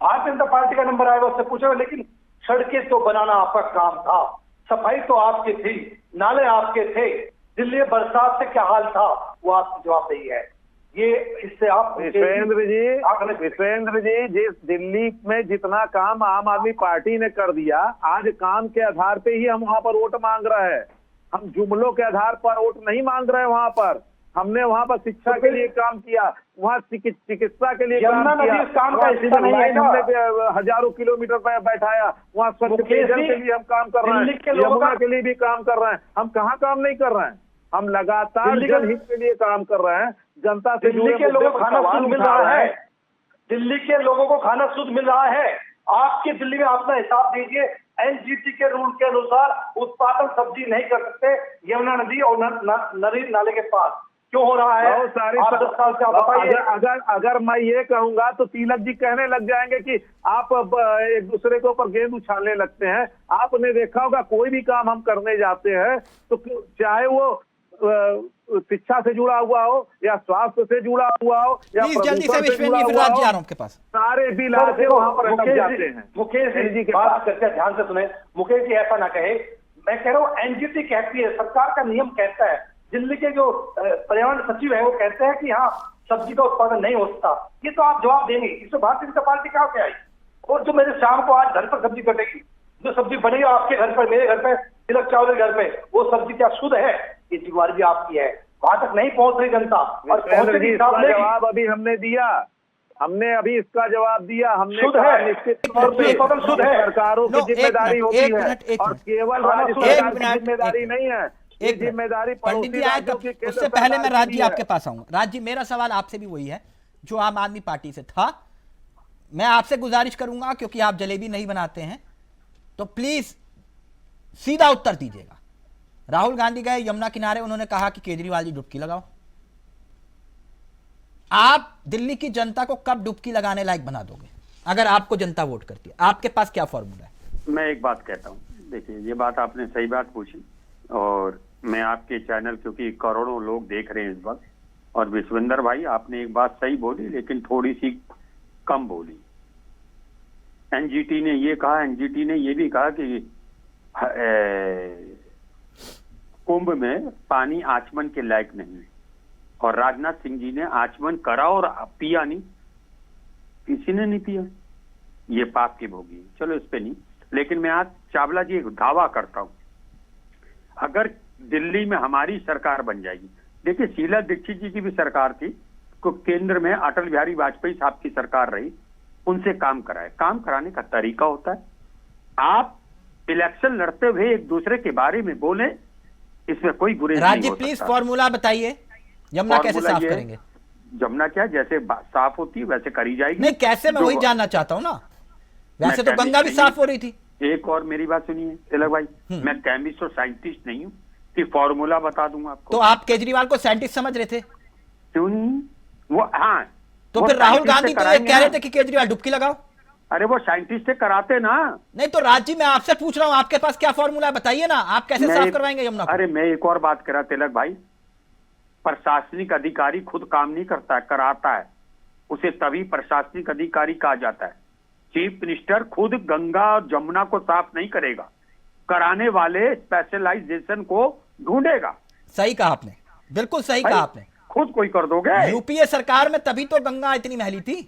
भारतीय जनता पार्टी का नंबर आएगा, उससे पूछेंगे, लेकिन सड़कें तो बनाना आपका काम था, सफाई तो आपकी थी, नाले आपके थे, दिल्ली में बरसात से क्या हाल था, वो आपकी जवाबदेही है। ये इससे आप विश्वेंद्र जी, जिस दिल्ली में जितना काम आम आदमी पार्टी ने कर दिया, आज काम के आधार पे ही हम वहाँ पर वोट मांग रहे हैं। हम जुमलों के आधार पर वोट नहीं मांग रहे हैं। वहाँ पर हमने वहाँ पर शिक्षा के लिए काम किया, वहाँ चिकित्सा के लिए काम किया, काम का हिस्सा नहीं है। हमने हजारों किलोमीटर पर बैठाया, वहाँ स्वच्छ पेयजल के लिए हम काम कर रहे हैं, यमुना के लिए भी काम कर रहे हैं। हम कहाँ काम नहीं कर रहे हैं? हम लगातार जनहित के लिए काम कर रहे हैं। जनता से दिल्ली के लोगों को खाना शुद्ध मिल रहा है, दिल्ली के लोगों को खाना शुद्ध मिल रहा है। आपकी दिल्ली में अपना हिसाब दीजिए, एनजीटी के रूल के अनुसार उत्पादन सब्जी नहीं कर सकते यमुना नदी और नदी नाले के पास। क्यों हो रहा है? बहुत सारी आप 10 साल से आप बताइए। अगर मैं ये कहूंगा तो तिलक जी कहने लग जाएंगे कि आप एक दूसरे के ऊपर गेंद उछालने लगते हैं। आपने देखा होगा, कोई भी काम हम करने जाते हैं तो चाहे वो शिक्षा से जुड़ा हुआ हो, या स्वास्थ्य से जुड़ा हुआ हो, या जल्दी से विश्वेंद्र जी, फिर राज्य आ रहा हूं आपके पास। सारे बिल आके वहाँ पर अटक जाते हैं। मुकेश जी की बात करते हैं, ध्यान से सुने। मुकेश जी ऐसा ना कहे, मैं कह रहा हूँ एनजीटी कहती है, सरकार का नियम कहता है, दिल्ली के जो पर्यावरण सचिव है वो कहते हैं कि हाँ सब्जी का उत्पादन नहीं हो सकता। ये तो आप जवाब देंगे, इससे भारतीय जनता पार्टी कहाँ से आई? और जो मेरे शाम को आज घर पर सब्जी कटेगी, जो सब्जी बनेगी आपके घर पर, मेरे घर पे, तिलक चावला के घर पे, वो सब्जी क्या शुद्ध है? ये जिम्मेवारी भी आपकी है। वहां तक नहीं पहुंच रही जनता, और पहुंचेगी जवाब अभी हमने दिया, हमने अभी इसका जवाब दिया। हमने शुद्ध है, निश्चित तौर पे शुद्ध है, सरकारों की जिम्मेदारी होती है, और केवल राज्य सरकार की जिम्मेदारी नहीं है। एक जिम्मेदारी पंडित जी आए, उससे पहले मैं राज जी आपके पास आऊंगा। राज जी, मेरा सवाल आपसे भी वही है जो आम आदमी पार्टी से था। मैं आपसे गुजारिश करूंगा, क्योंकि आप जलेबी नहीं बनाते हैं, तो प्लीज सीधा उत्तर दीजिएगा। राहुल गांधी गए यमुना किनारे, उन्होंने कहा कि केजरीवाल जी डुबकी लगाओ। आप दिल्ली की जनता को कब डुबकी लगाने लायक बना दोगे अगर आपको जनता वोट करती है? आपके पास क्या फॉर्मूला है? मैं एक बात कहता हूँ, देखिए ये बात आपने सही बात पूछी, और मैं आपके चैनल, क्योंकि करोड़ों लोग देख रहे हैं इस वक्त, और विश्वेंद्र भाई आपने एक बात सही बोली, लेकिन थोड़ी सी कम बोली। एनजीटी ने ये कहा, एनजीटी ने ये भी कहा कि कुंभ में पानी आचमन के लायक नहीं है, और राजनाथ सिंह जी ने आचमन करा और पिया नहीं, किसी ने नहीं पिया, ये पाप के भोगी। चलो इस पे नहीं, लेकिन मैं आज चावला जी एक दावा करता हूं, अगर दिल्ली में हमारी सरकार बन जाएगी, देखिए शीला दीक्षित जी की भी सरकार थी, को केंद्र में अटल बिहारी वाजपेयी साहब की सरकार रही, उनसे काम कराए। काम कराने का तरीका होता है, आप इलेक्शन लड़ते हुए एक दूसरे के बारे में बोले, इसमें कोई बुरे नहीं राजीव हो प्लीज सकता। फॉर्मूला बताइए, यमुना कैसे फॉर्मूला साफ ये है, करेंगे? जमुना क्या जैसे साफ होती है वैसे करी जाएगी। नहीं कैसे, मैं जो- वही जानना चाहता हूं ना। वैसे तो मैं गंगा भी केमिस्ट साफ हो रही थी। एक और मेरी बात सुनिए तिलक भाई, मैं केमिस्ट और साइंटिस्ट नहीं हूँ कि फॉर्मूला बता दूंगा आपको। तो आप केजरीवाल को साइंटिस्ट समझ रहे थे? क्यों नहीं? वो हाँ, तो वो फिर राहुल साइंटिस्ट से गांधी तो ये कराएंगे कह रहे ना। थे कि केजरीवाल डुबकी लगाओ। अरे वो साइंटिस्ट से कराते ना। नहीं तो राजी, मैं आपसे पूछ रहा हूं, आपके पास क्या फॉर्मूला है, बताइए ना, आप कैसे मैं साफ एक- करवाएंगे यमुना को? अरे मैं एक और बात करा तिलक भाई, प्रशासनिक अधिकारी खुद काम नहीं करता है, कराता है, उसे तभी प्रशासनिक अधिकारी कहा जाता है। चीफ मिनिस्टर खुद गंगा और जमुना को साफ नहीं करेगा, कराने वाले स्पेशलाइजेशन को ढूंढेगा। सही कहा आपने, बिल्कुल सही भाई, कहा आपने। खुद कोई कर दोगे? यूपीए सरकार में तभी तो गंगा इतनी महली थी।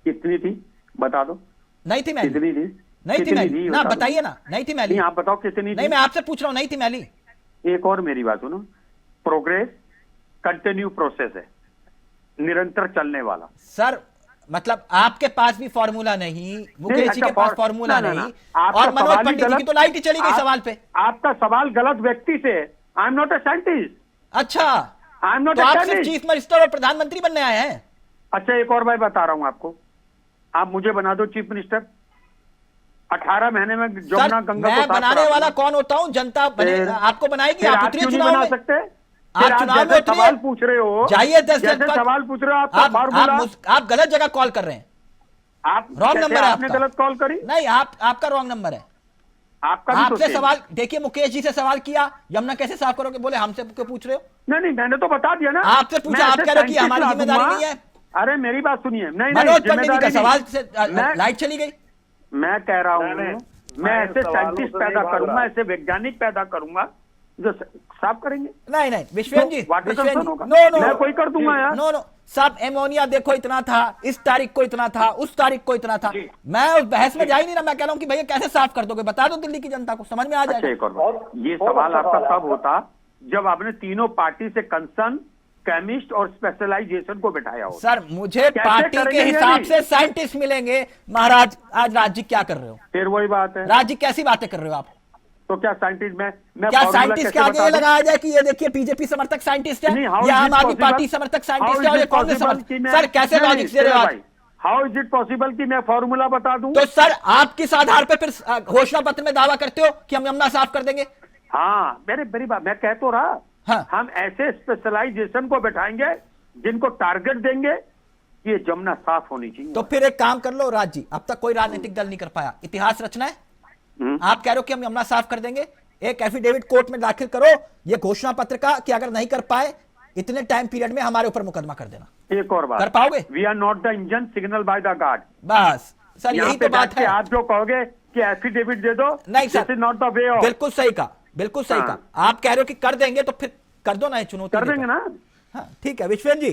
कितनी थी बता दो, नहीं थी महली? कितनी थी? नहीं थी कितनी महली ना, बता दो। बताइए ना, नहीं थी महली? नहीं आप बताओ कितनी नहीं थी? मैं आपसे पूछ रहा हूं, नहीं थी महली? एक और मेरी बात सुनो, प्रोग्रेस कंटिन्यू प्रोसेस है, निरंतर चलने वाला। सर मतलब आपके पास भी फॉर्मूला नहीं, मुकेश जी अच्छा, के पास फॉर्मूला ना, ना, नहीं, ना, आपका और मनोज सवाल ही पंडित जी की गलत- तो लाइट ही चली गई सवाल पे। आपका सवाल गलत व्यक्ति से, I am not a scientist, अच्छा, आई एम नॉट तो ए आप सिर्फ केमिस्ट। चीफ मिनिस्टर और प्रधानमंत्री बनने आए हैं? अच्छा एक और बात बता रहा हूं आपको, आप मुझे बना दो चीफ मिनिस्टर, 18 महीने में सर जमुना गंगा को मैं साफ बनाने करा वाला दूंगा। कौन होता हूं? जनता फिर- आपको बनाएगी, फिर आप आप उतरिए क्यों नहीं चुनाव बना में। सकते? आप फिर चुनाव में जैसे उतरिए। सवाल पूछ रहे हो, जाइए 10 दिन जैसे बाद। सवाल पूछ रहे हो, आपका फॉर्मूला आप गलत जगह कॉल कर रहे हैं, आप रॉन्ग कैसे नंबर है आपने आपका। गलत कॉल करी, नहीं आपका रॉन्ग नंबर है। आपका भी तो आपसे सेम। सवाल, देखिए मुकेश जी से सवाल किया, यमुना कैसे साफ करोगे, बोले हमसे क्यों पूछ रहे हो? नहीं मैंने तो बता दिया ना। आपसे पूछा, मैं आप ऐसे कह रहे हो कि साइंटिस्ट हमारी ला जिम्मेदारी दूंगा। नहीं है। अरे मेरी बात सुनिए, नहीं मनोज पंडित जी जिम्मेदारी का सवाल नहीं। से मैं- लाइट चली गई। मैं कह रहा नहीं, हूँ, नहीं, मैं मैं ऐसे सवालों साइंटिस्ट से पैदा नहीं भाग करूंगा, रहा। ऐसे वैज्ञानिक पैदा करूंगा जो साफ करेंगे। नहीं विश्वेन जी, वाटर विश्वेन कंसर्न जी, होगा। नो मैं कोई कर दूंगा यार। नो सब एमोनिया देखो इतना था, इस तारीख को इतना था, उस तारीख को इतना था। मैं उस बहस में जा ही नहीं रहा, मैं कह रहा हूं कि भैया कैसे साफ कर दोगे, बता दो दिल्ली की जनता को, समझ में आ अच्छा जाएगा। एक और बात, ये बहुत सवाल अच्छा आपका सवाल है तब होता जब आपने तीनों पार्टी से कंसर्न केमिस्ट और स्पेशलाइजेशन को बिठाया हो। सर मुझे कैसे पार्टी करेंगे के ये हिसाब भी? से साइंटिस्ट मिलेंगे। महाराज आज राज जी क्या कर रहे हो? फिर वही बात है, राज जी कैसी बातें कर रहे हो आप? तो क्या साइंटिस्ट मैं क्या फॉर्मूला साइंटिस्ट के कैसे आगे बता ये दूं? लगाया जाए कि ये देखिए बीजेपी समर्थक साइंटिस्ट है, नहीं, how ये is आम it आदमी possible? पार्टी समर्थक How साइंटिस्ट is है, और ये it कांग्रेस possible समर्थक। कि मैं- सर कैसे नहीं, लॉजिक दे रहे हो आप? हाउ इज इट पॉसिबल कि मैं फॉर्मूला बता दूं? तो सर आप किस आधार पर फिर घोषणा पत्र में दावा करते हो कि हम यमुना साफ कर देंगे? हाँ मेरी बात मैं कह तो रहा, हाँ। हम ऐसे स्पेशलाइजेशन को बैठाएंगे जिनको टारगेट देंगे कि ये जमुना साफ होनी चाहिए। तो फिर एक काम कर लो राज जी, अब तक कोई राजनीतिक दल नहीं कर पाया, इतिहास रचना है। आप कह रहे हो कि हम यमुना साफ कर देंगे, एक एफिडेविट कोर्ट में दाखिल करो ये घोषणा पत्र का कि अगर नहीं कर पाए इतने टाइम पीरियड में हमारे ऊपर मुकदमा कर देना। एक और बात, कर पाओगे? We are not the engine signal by the guard. बस सर यहाँ यही पे तो बात बैठ के है। आप जो कहोगे कि एफिडेविट दे दो, नहीं sir, this is not the way of. बिल्कुल सही कहा, बिल्कुल सही हाँ। कहा। आप कह रहे हो कि कर देंगे तो फिर कर दो ना, ये चुनौती कर देकर। देंगे ना। हाँ ठीक है विश्वेन जी,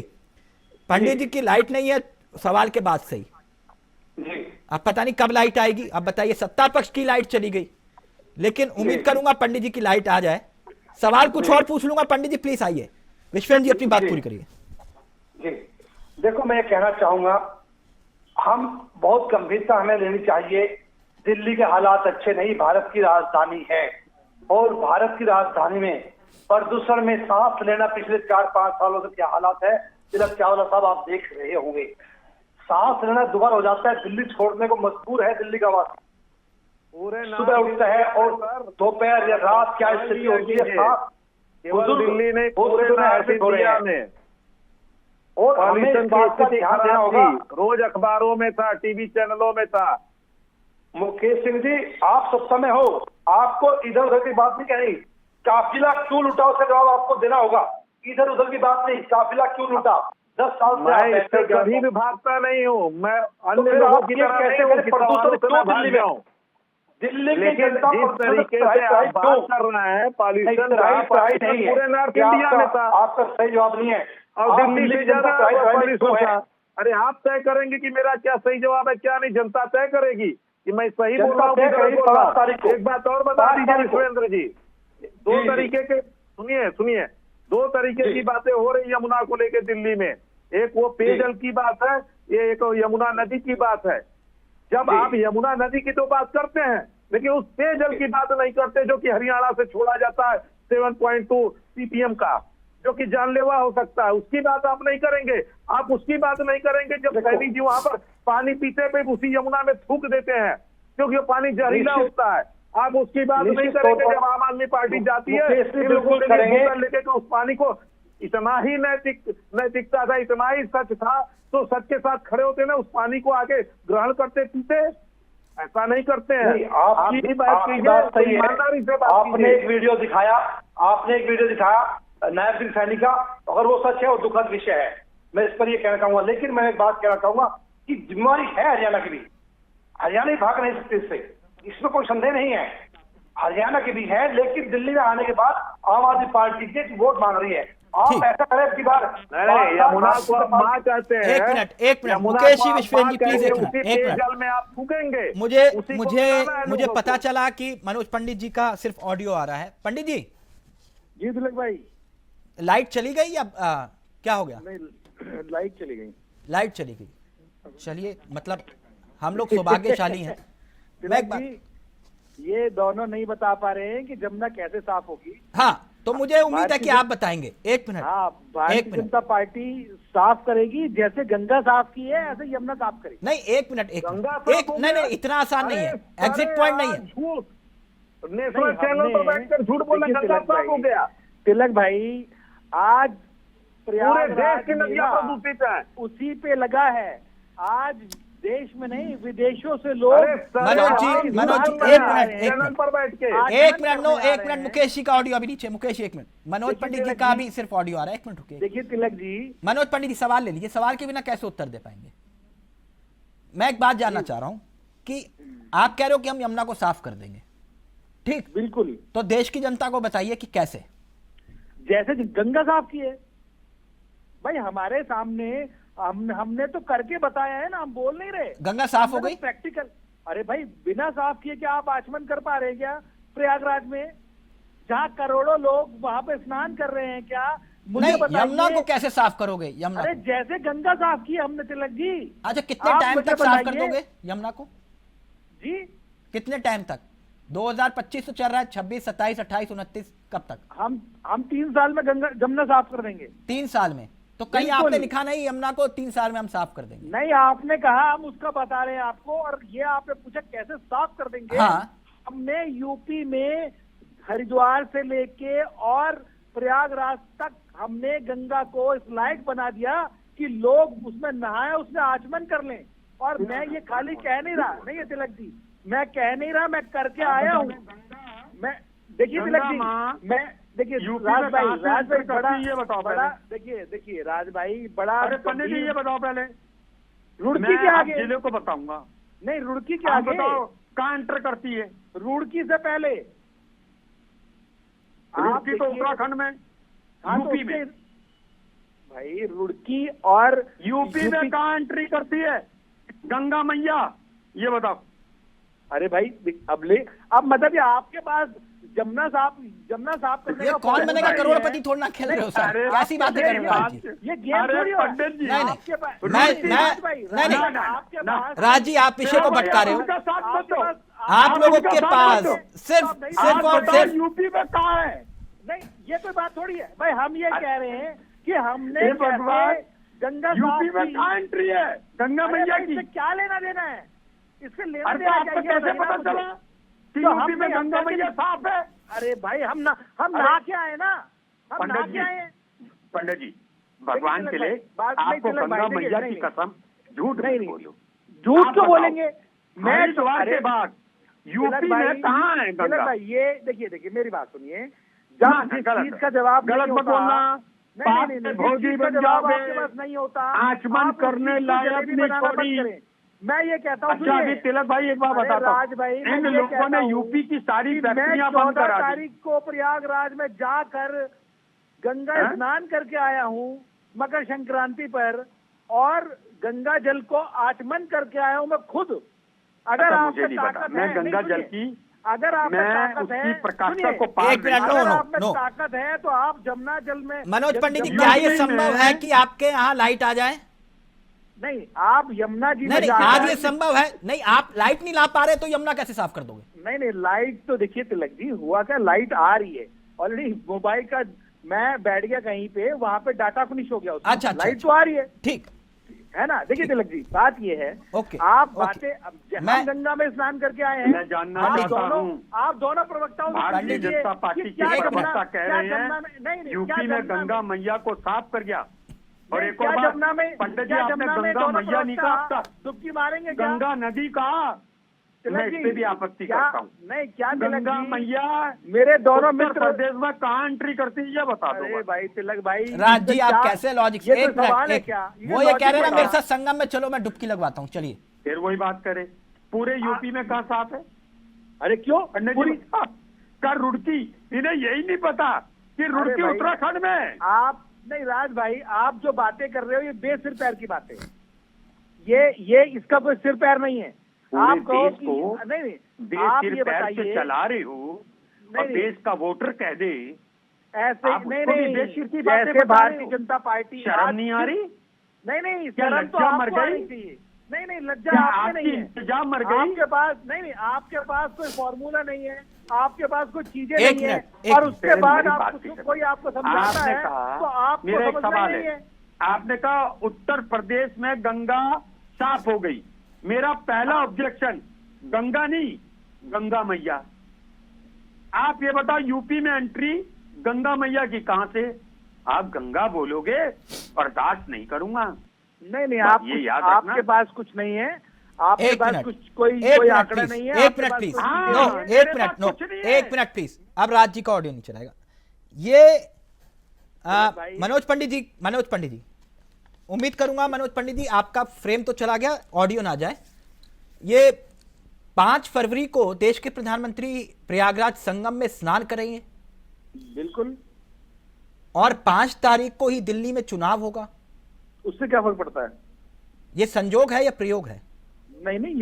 पंडित जी की लाइट नहीं है सवाल के बाद सही, जी अब पता नहीं कब लाइट आएगी। अब बताइए सत्ता पक्ष की लाइट चली गई, लेकिन उम्मीद करूंगा पंडित जी की लाइट आ जाए। सवाल कुछ और पूछ लूंगा, पंडित जी प्लीज आइए। विश्वेन जी अपनी बात पूरी करिए। जी देखो मैं ये कहना चाहूंगा, हम बहुत गंभीरता हमें लेनी चाहिए। दिल्ली के हालात अच्छे नहीं, भारत की राजधानी है, और भारत की राजधानी में प्रदूषण में सांस लेना पिछले 4-5 सालों से क्या हालात है, तिलक चावला साहब आप देख रहे होंगे। सांस लेना दुबारा हो जाता है, दिल्ली छोड़ने को मजबूर है दिल्ली का वासी। पूरे सुबह उठता है और दोपहर या रात क्या स्थिति होती है, सांस केवल बुजुर्ग दिल्ली नहीं, बहुत पूरे बुजुर्ग नॉर्थ ऐसे हो रहे इंडिया हैं। में और हमें इस पॉल्यूशन की बात का स्थिति ध्यान देना खराब होगा। थी, रोज अखबारों में था, टीवी चैनलों में था। मुकेश सिंह जी आप सत्ता में हो, आपको इधर उधर की बात नहीं कहनी। काफिला क्यों लूटा उसका जवाब आपको देना होगा, इधर उधर की बात नहीं। काफिला क्यों लूटा? 10 साल से आप मैं बैठे इससे हो। कभी भी भागता नहीं हूँ, मैं तो अन्य फिर लोगों आप की ये तरह कैसे नहीं हूँ करें कि प्रदूषण सवालों से क्यों मैं भाग दिल्ली में? जाऊं। दिल्ली की लेकिन जनता जिस तरीके से आप बात कर रहे हैं पॉल्यूशन नहीं है, पूरे नॉर्थ ये इंडिया में था आपका सही जवाब नहीं है। और आप दिल्ली से की जनता ज्यादा प्राइवेट पॉल्यूशन क्यों है? था। अरे आप तय करेंगे कि मेरा क्या सही जवाब है क्या नहीं, जनता तय करेगी। कि मैं सही जनता बोल रहा हूँ तय कि गलत करेगी बोल रहा 5 तारीख को। हूँ? एक बात और बता 5 दीजिए तारीख को। विश्वेंद्र जी, दो जी। तरीके के, सुनिए, दो तरीके जी। की बातें हो रही यमुना को लेकर दिल्ली में। एक वो पेयजल की बात है, ये एक यमुना नदी की बात है। जब जी। आप यमुना नदी की तो बात करते हैं, लेकिन उस पेयजल की बात नहीं करते जो कि हरियाणा से छोड़ा जाता है 7.2 CPM का, जो कि जानलेवा हो सकता है, उसकी बात आप नहीं करेंगे। आप उसकी बात नहीं करेंगे जब देखो। सैनिक जी वहां पर पानी पीते पे उसी यमुना में थूक देते हैं, क्योंकि वो पानी जहरीला निश्चित- होता है। आप उसकी बात नहीं निश्चित करेंगे तौर पर जब आम आदमी पार्टी जाती है मुकेश जी इन लोगों बिल्कुल के लिए करेंगे। बोतल लेके के उस पानी को, इतना ही नैतिकता था, इतना ही सच था, तो सच के साथ खड़े होते ना, उस पानी को आके ग्रहण करते पीते। ऐसा नहीं करते हैं। नहीं, आप आपकी भी बात आपकी कीजिए, बात सही है। ईमानदारी से बात आपने कीजिए। एक वीडियो दिखाया, नायब सिंह सैनी का, अगर वो सच है वो दुखद विषय है, मैं इस पर ये कहना चाहूंगा। लेकिन मैं एक बात कहना चाहूंगा कि जिम्मेवारी है हरियाणा की भी, हरियाणा ही भाग नहीं सकते इससे, इसमें कोई संदेह नहीं है, हरियाणा की भी है। लेकिन दिल्ली में आने के बाद आम आदमी पार्टी के वोट मांग रही है। आप ठीक। ऐसा करें अब की बार नहीं, यमुना को आप माँ कहते हैं। एक मिनट यमुना मुकेश को जी, आप विश्वेंद्र माँ जी, प्लीज कहेंगे, एक मिनट, उसी एक मिनट। पेयजल में आप थूकेंगे। मुझे उसी को मुझे बनाना है मुझे लोगों पता को। चला कि मनोज पंडित जी का सिर्फ ऑडियो आ रहा है। पंडित जी, जी तिलक भाई, लाइट चली गई या क्या हो गया? नहीं लाइट चली गई। लाइट चली गई, चलिए, मतलब हम लोग सौभाग्यशाली हैं। मैं एक तिलक बात, जी, ये दोनों नहीं बता पा रहे हैं कि जमुना कैसे साफ होगी। हाँ, तो मुझे उम्मीद है कि भारतीय आप बताएंगे। एक मिनट, हाँ, एक भारतीय मिनट। जनता पार्टी साफ करेगी, जैसे गंगा साफ की है ऐसे यमुना साफ करेगी। नहीं, एक मिनट, गंगा साफ एक हो नहीं गया। नहीं, इतना आसान नहीं है, अरे एग्जिट पॉइंट नहीं है। झूठ, नेशनल नहीं, चैनल पर हमने- बैठकर झूठ बोलना, देखिए गंगा तिलक साफ हो भाई, गया। तिलक भाई, आज पूरे प्रयागराज देश की में नदियां ना प्रदूषित हैं। उसी पे लगा है। आज देश में नहीं, विदेशों से लोग अरे सर, मनोज जी, आप मनोज जी, झूठ एक बोल मिनट, रहे हैं, एक चैनल मिनट। पर बैठ के। आज एक मन मिनट, करने नो, आ एक रहे मिनट, हैं। मुकेश जी का ऑडियो अभी नीचे। मुकेश, एक मिनट, मनोज देखिए पंडित जी तिलक का जी- भी सिर्फ ऑडियो आ रहा है। एक मिनट रुकिए। देखिए तिलक जी, मनोज पंडित जी, सवाल ले लीजिए, सवाल के बिना कैसे उत्तर दे पाएंगे? मैं एक बात जानना चाह रहा हूं कि आप कह रहे हो कि हम यमुना को साफ कर देंगे, ठीक, बिल्कुल तो देश की जनता को बताइए कि कैसे। जैसे गंगा साफ की है भाई, हमारे सामने हमने तो करके बताया है ना, हम बोल नहीं रहे। गंगा साफ हो गई? प्रैक्टिकल। अरे भाई, बिना साफ किए क्या आप आचमन कर पा रहे हैं क्या प्रयागराज में, जहाँ करोड़ों लोग वहां पे स्नान कर रहे हैं? क्या मुझे नहीं, बताइए। यमुना को कैसे साफ करोगे? यमुना अरे को? जैसे गंगा साफ की हमने तिलक जी। अच्छा, कितने आप टाइम मुझे तक साफ कर बताइए। दोगे यमुना को? जी, कितने टाइम तक? 2025 तो चल रहा है, 26, 27, 28, 29, कब तक? हम 3 साल में गंगा जमुना साफ कर देंगे। 3 साल में? तो कहीं बिल्कुल। आपने लिखा नहीं यमुना को 3 साल में हम साफ कर देंगे? नहीं, आपने कहा, हम उसका बता रहे हैं आपको, और ये आपने पूछा कैसे साफ कर देंगे। हाँ। हमने यूपी में हरिद्वार से लेके और प्रयागराज तक हमने गंगा को इस लायक बना दिया कि लोग उसमें नहाए, उसमें आचमन कर लें। और मैं ये खाली कह नहीं रहा, नहीं है तिलक जी, मैं कह नहीं रहा, मैं करके आया हूँ। मैं देखिए तिलक जी, मैं देखिए यूपी राज में भाई, कहाँ से राज भाई एंट्री बड़ा करती है, ये बताओ बड़ा पहले। देखिए राज भाई बड़ा अरे पंडित जी, ये बताओ पहले। रुड़की मैं के आप आगे, जिले को बताऊंगा। नहीं रुड़की के आप आगे, बताओ कहाँ एंटर करती है? रुड़की से पहले आप रुड़की तो देखिए- उत्तराखंड में, हाँ, तो यूपी में। उसके- भाई रुड़की और यूपी में कहाँ एंट्री करती है गंगा मैया, ये बताओ। अरे भाई अब मतलब ये आपके पास जमुना साफ करने ये का कौन फॉर्मूला बनेगा है। करोड़पति थोड़ा ना खेल रहे हो सर, अरे, कैसी बातें कर रहे हो आप जी? ये गेम अरे थोड़ी हो। पंडित जी, नहीं, नहीं। आपके पास मैं- राज भाई, नहीं, नहीं। राज, आपके पास राज जी, आप विषय को भटका रहे हो। उनका साथ मत आपके दो। पास- आप लोगों उनका के साथ पास मत दो। सिर्फ और बताओ, सिर्फ यूपी में कहाँ है? नहीं, ये कोई बात थोड़ी है भाई, हम ये कह रहे हैं कि हमने हे भगवान, कैसे गंगा यूपी साफ में की। कहाँ एंट्री है गंगा अरे मैया भाई, की? इससे क्या लेना देना है? इससे लेना अरे देना तो क्या? आपको ये कैसे बताइए पता ना चला मुझे। कि तो यूपी हम में नहीं, हम गंगा कैसे मैया नहीं- साफ है? अरे भाई, हम अरे, नहा के आए ना, हम पंडित नहा जी, के आए हैं। पंडित जी, भगवान के लिए बात नहीं, आपको तिलक भाई, गंगा देखिए, मैया नहीं, की नहीं। कसम झूठ नहीं, मत नहीं। बोलो। झूठ आप क्यों बताओ। बोलेंगे? हरिद्वार अरे, के बाद तिलक यूपी भाई, में कहाँ है तिलक गंगा? भाई, ये देखिए मेरी बात सुनिए। ना, जब जिस गलत चीज है। का जवाब गलत नहीं मत होता, बोलना। नहीं, पाप नहीं, में जिस भोगी चीज का बन जवाब जाओगे। आपके पास नहीं होता, आचमन आप उस करने चीज को लायक जलेबी नहीं बनाना बंद छोड़ी। करें। मैं ये कहता हूँ, अच्छा, अभी तिलक भाई एक बात अरे बताता राज भाई, हूँ, मैं इन ये लोगों कहता ने हूँ यूपी की सारी कि मैं फैक्ट्रियां बंद 14 करा दी। तारीख को प्रयागराज में जाकर गंगा हैं? स्नान करके आया हूँ मकर संक्रांति पर, और गंगा जल को आचमन करके आया हूँ मैं खुद। अगर ऐसा आप मुझे नहीं पता। ताकत मैं है, गंगा नहीं, जल सुनिए, की अगर आप मैं ताकत उसकी है, प्रकाशता सुनिए, को पार एक मिनट, नहीं नो, अगर नो, आप में नो। ताकत है तो आप जमुना जल में मनोज पंडित जी, जमुना क्या जी ये में- संभव है कि आपके यहाँ लाइट आ जाए? नहीं, आप यमुना जी में नहीं, जाकर- आज ये संभव है नहीं, आप लाइट नहीं ला पा रहे तो यमुना कैसे साफ कर दोगे? नहीं, लाइट तो देखिए तिलक जी, हुआ क्या, लाइट आ रही है ऑलरेडी। मोबाइल का मैं बैठ गया कहीं पे, वहां पे डाटा फिनिश हो गया उसमें। अच्छा, लाइट तो आ रही है, ठीक है ना। देखिए तिलक जी, बात ये है, ओके, आप ओके। बातें, अब मैं- हम गंगा में स्नान करके आए हैं, मैं जानना आप चाहता दोनों, हूं, आप दोनों प्रवक्ताओं से भारतीय पूछिए जनता कि पार्टी के क्या प्रवक्ता जमुना- कह क्या रहे जमुना हैं में- नहीं, क्या यूपी में जमुना गंगा मैया को साफ कर गया। और नहीं, एक क्या और बात, जमुना में, पंडित जी क्या आपने जमुना में गंगा दोनों मैया नहीं कहा, प्रवक्ता डुबकी मारेंगे क्या? गंगा नदी कहा। तिलक मैं जी, इस पे भी आपत्ति क्या- करता हूँ। नहीं, क्या तिलक गंगा जी, मैया मेरे दोनों उत्तर मित्र, प्रदेश में कहाँ एंट्री करती है ये बता दो अरे बस। भाई तिलक भाई, राज जी, इसमें आप क्या- कैसे लॉजिक, ये एक कोई सवाल मिनट, है एक, क्या? वो ये कह रहे हैं ना लॉजिक मेरे बता। साथ संगम में चलो, मैं डुबकी लगवाता हूँ, चलिए। फिर वही बात करें, पूरे यूपी में कहाँ साफ है? अरे क्यों पंडित पूरी, जी का रुड़की, इन्हें यही नहीं पता कि रुड़की भाई, उत्तराखंड में। आप नहीं राज भाई, आप जो बातें कर रहे हो ये बेसिर पैर की बातें हैं। ये इसका कोई सिर पैर नहीं है। पूरे आप कहो देश कि को नहीं, देश आप सिर ये पैर से बताइए, चला रहे हो और नहीं, देश का वोटर कह दे ऐसे आप नहीं उसको भी नहीं, बेसिर की बातें जैसे बता रहे भारतीय हो। जनता पार्टी शर्म आज- नहीं आ रही? नहीं, क्या शर्म तो लज्जा मर आपको गई? आनी चाहिए। नहीं, लज्जा क्या आपके आपकी नहीं है। इंतजाम मर गई? आपके पास नहीं, आपके पास कोई फॉर्मूला नहीं है, आपके पास कोई चीजें एक नहीं है, मिनट, एक और मिनट। उसके बाद मेरी आप बात कुछ- नहीं कोई आपको समझाता आपने है कहा, तो आपको मेरा एक समझना सवाल नहीं है, है। आपने कहा उत्तर प्रदेश में गंगा साफ हो गई। मेरा पहला ऑब्जेक्शन गंगा नहीं, गंगा मैया। आप ये बताओ यूपी में एंट्री गंगा मैया की कहां से? आप गंगा बोलोगे बर्दाश्त नहीं करूंगा। नहीं, बस ये याद रखना। आपके पास कुछ नहीं है, आपके एक पास मिनट, कुछ कोई एक मिनट आंकड़ा प्लीज, नहीं है, एक आपके मिनट पास प्लीज, कोई हाँ, चीजें नो, नहीं है। मेरे एक मिनट, पास नो, कुछ नहीं है। एक मिनट प्लीज। अब राज जी का ऑडियो नहीं चलाएगा। ये भाई। मनोज पंडित जी, उम्मीद करूंगा मनोज पंडित जी आपका फ्रेम तो चला गया, ऑडियो ना जाए। ये 5 फरवरी को देश के प्रधानमंत्री प्रयागराज संगम में स्नान करेंगे बिल्कुल, और 5 तारीख को ही दिल्ली में चुनाव होगा। उससे क्या फर्क पड़ता है? ये संजोग है या प्रयोग है? नहीं,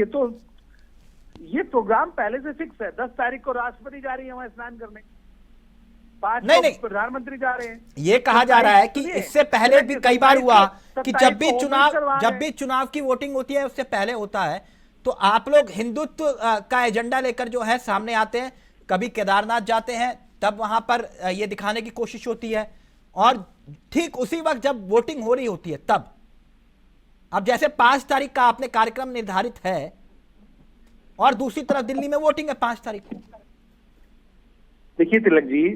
ये प्रोग्राम पहले से फिक्स है। 10 तारीख को राष्ट्रपति जा रही है वहां स्नान करने, 5 नहीं। को प्रधानमंत्री जा रहे हैं। ये कहा जा रहा है कि सुनिए, इससे पहले भी कई बार हुआ कि 27 जब भी को चुनाव करवा रहे हैं। चुनाव की वोटिंग होती है उससे पहले होता है, तो आप लोग हिंदुत्व का एजेंडा लेकर जो है सामने आते हैं। कभी केदारनाथ जाते हैं तब वहां पर ये दिखाने की कोशिश होती है, और ठीक उसी वक्त जब वोटिंग हो रही होती है तब। अब जैसे 5 तारीख का आपने कार्यक्रम निर्धारित है और दूसरी तरफ दिल्ली में वोटिंग है 5 तारीख को। देखिए तिलक जी,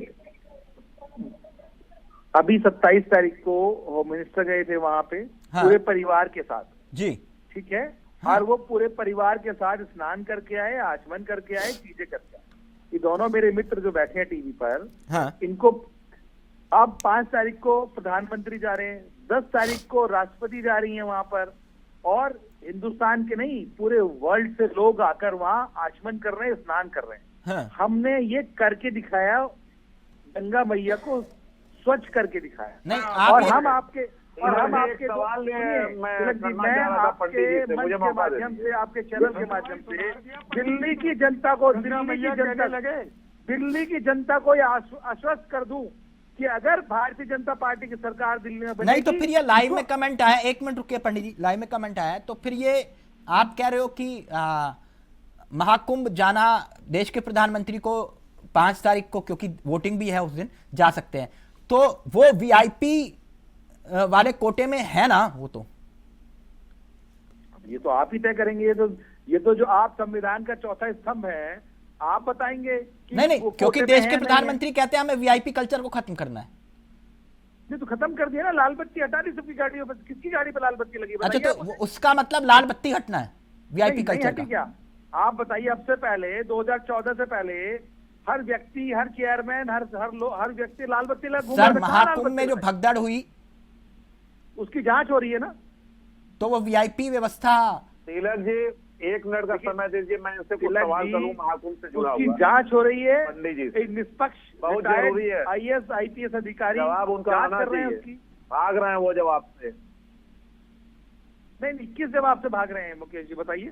अभी 27 तारीख को होम मिनिस्टर गए थे वहां पे, हाँ। पूरे परिवार के साथ, जी, ठीक है। हाँ। और वो पूरे परिवार के साथ स्नान करके आए, आचमन करके आए, चीजें करके आए। ये दोनों मेरे मित्र जो बैठे हैं टीवी पर, हाँ, इनको अब 5 तारीख को प्रधानमंत्री जा रहे हैं, 10 तारीख को राष्ट्रपति जा रही हैं वहां पर, और हिंदुस्तान के नहीं पूरे वर्ल्ड से लोग आकर वहां आचमन कर रहे हैं, स्नान कर रहे हैं। हाँ। हमने ये करके दिखाया, गंगा मैया को स्वच्छ करके दिखाया। नहीं, और आप हम आपके एक सवाल मैं तिलक जी, करना मैं चाह रहा था पंडित जी आपके से, मंच मुझे के मौका दे माध्यम दीजिए। से, आपके चैनल के माध्यम से दिल्ली की जनता को, गंगा मैया कहने लगे। दिल्ली की जनता को ये आश्वस्त कर दूं कि अगर भारतीय जनता पार्टी की सरकार दिल्ली में बनेगी, नहीं तो फिर ये लाइव में कमेंट आया, एक मिनट रुकिए पंडित जी, लाइव में कमेंट आया, तो फिर ये आप कह रहे हो कि महाकुंभ जाना देश के प्रधानमंत्री को 5 तारीख को, क्योंकि वोटिंग भी है उस दिन, जा सकते हैं, तो वो वीआईपी वाले कोटे में है ना? वो तो ये तो आप ही तय करेंगे। ये तो जो आप संविधान का चौथा स्तंभ है, आप बताएंगे कि नहीं, वो क्योंकि कोटे में देश है, के नहीं है। प्रधानमंत्री कहते हैं हमें वीआईपी कल्चर को खत्म करना है। नहीं तो खत्म कर दिया ना, लाल बत्ती हटा दी सबकी गाड़ियों पर। किसकी गाड़ी पर लाल बत्ती लगी? अच्छा, बताइए तो आप मुझे। उसका मतलब लाल बत्ती हटना है वीआईपी नहीं कल्चर हटी का? क्या? आप बताइए, अब से पहले 2014 से पहले हर व्यक्ति, हर चेयरमैन, हर व्यक्ति लाल बत्ती लगा घूम रहा सर, था। कहाँ लाल महाकुंभ बत्ती में जो लगाई? भगदड़ हुई उसकी जांच हो रही है ना। तो वो वीआईपी व्यवस्था। तिलक जी 1 मिनट का समय दीजिए, मैं इनसे कुछ तिलक सवाल जी, करूं महाकुंभ से जुड़ा उसकी हुआ। जांच हो रही है। पंडित जी, एक निष्पक्ष बहुत जरूरी है। आईएएस आईपीएस अधिकारी जवाब उनका जांच आना कर रहे हैं चाहिए। उसकी। भाग रहे हैं वो जवाब से। नहीं, किस जवाब से भाग रहे हैं मुकेश जी, बताइए।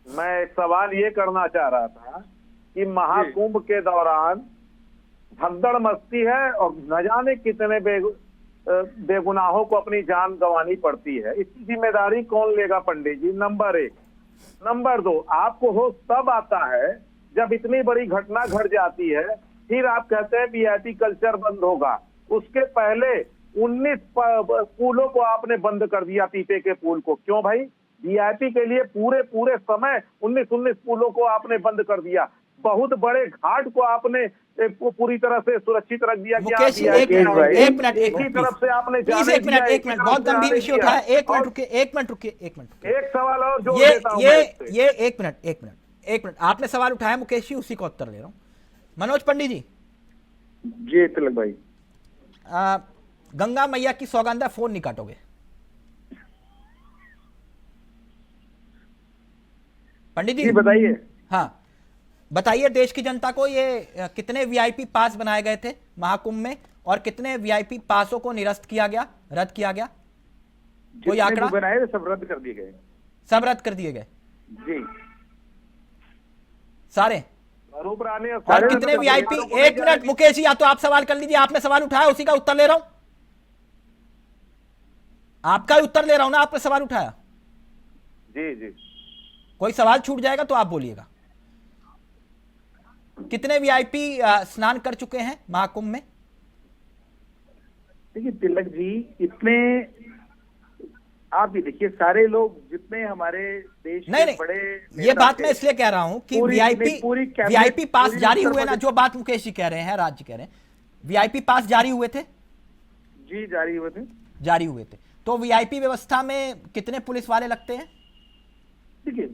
मैं एक सवाल ये करना चाह रहा था कि महाकुंभ के दौरान भगदड़ मस्ती है और न जाने कितने बेगुनाहों को अपनी जान गंवानी पड़ती है। इसकी जिम्मेदारी कौन लेगा पंडित जी? नंबर 1। नंबर 2, आपको होश तब आता है जब इतनी बड़ी घटना घट जाती है, फिर आप कहते हैं वीआईपी कल्चर बंद होगा। उसके पहले 19 पुलों को आपने बंद कर दिया, पीपे के पुल को। क्यों भाई? वीआईपी के लिए पूरे समय 19 पुलों को आपने बंद कर दिया। बहुत बड़े घाट को आपने पूरी तरह से सुरक्षित रख दिया। मुकेश जी, एक मिनट इसी तरफ से आपने एक मिनट बहुत गंभीर विषय उठाया। एक मिनट रुकिए। एक सवाल और जोड़ ये देता हूं मैं इससे। ये एक मिनट आपने सवाल उठाया मुकेश जी, उसी का उत्तर ले रहा हूं। मनोज पंडित जी। जी तिलक भाई। गंगा मैया की सौगंध है, फोन नहीं काटोगे? पंडित जी बताइए। हाँ बताइए देश की जनता को, ये कितने वीआईपी पास बनाए गए थे महाकुंभ में और कितने वीआईपी पासों को निरस्त किया गया, रद्द किया गया? कोई आंकड़ा? बनाए थे सब रद्द कर दिए गए। सब रद्द कर दिए गए जी सारे। और और कितने वीआईपी? एक मिनट मुकेश जी, या तो आप सवाल कर लीजिए, आपने सवाल उठाया, उसी का उत्तर ले रहा हूं। आपका ही उत्तर ले रहा हूं ना, आपने सवाल उठाया। जी कोई सवाल छूट जाएगा तो आप बोलिएगा। कितने वीआईपी स्नान कर चुके हैं महाकुंभ में? देखिए तिलक जी, इतने आप भी देखिए, सारे लोग जितने हमारे देश नहीं, बड़े ये बात मैं इसलिए कह रहा हूं कि वीआईपी पास जारी हुए ना, जो बात मुकेश जी कह रहे हैं, राज जी कह रहे हैं, वीआईपी पास जारी हुए थे। जी जारी हुए थे। तो वीआईपी व्यवस्था में कितने पुलिस वाले लगते हैं? देखिए,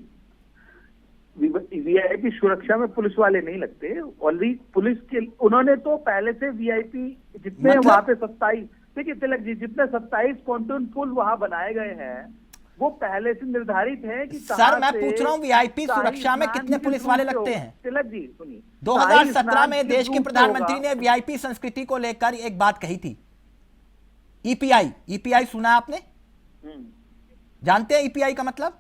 वीआईपी सुरक्षा में पुलिस वाले नहीं लगते। ऑलरेडी पुलिस के उन्होंने तो पहले से वीआईपी जितने वहां पे 27, देखिए तिलक जी, जितने 27 पॉन्टून पुल वहां बनाए गए हैं वो पहले से निर्धारित है कि सर मैं पूछ रहा हूं वीआईपी सुरक्षा में कितने पुलिस वाले लगते हैं? तिलक जी सुनिए, 2017 में देश के प्रधानमंत्री ने वीआईपी संस्कृति को लेकर एक बात कही थी, ईपीआई सुना आपने? जानते हैं ईपीआई का मतलब?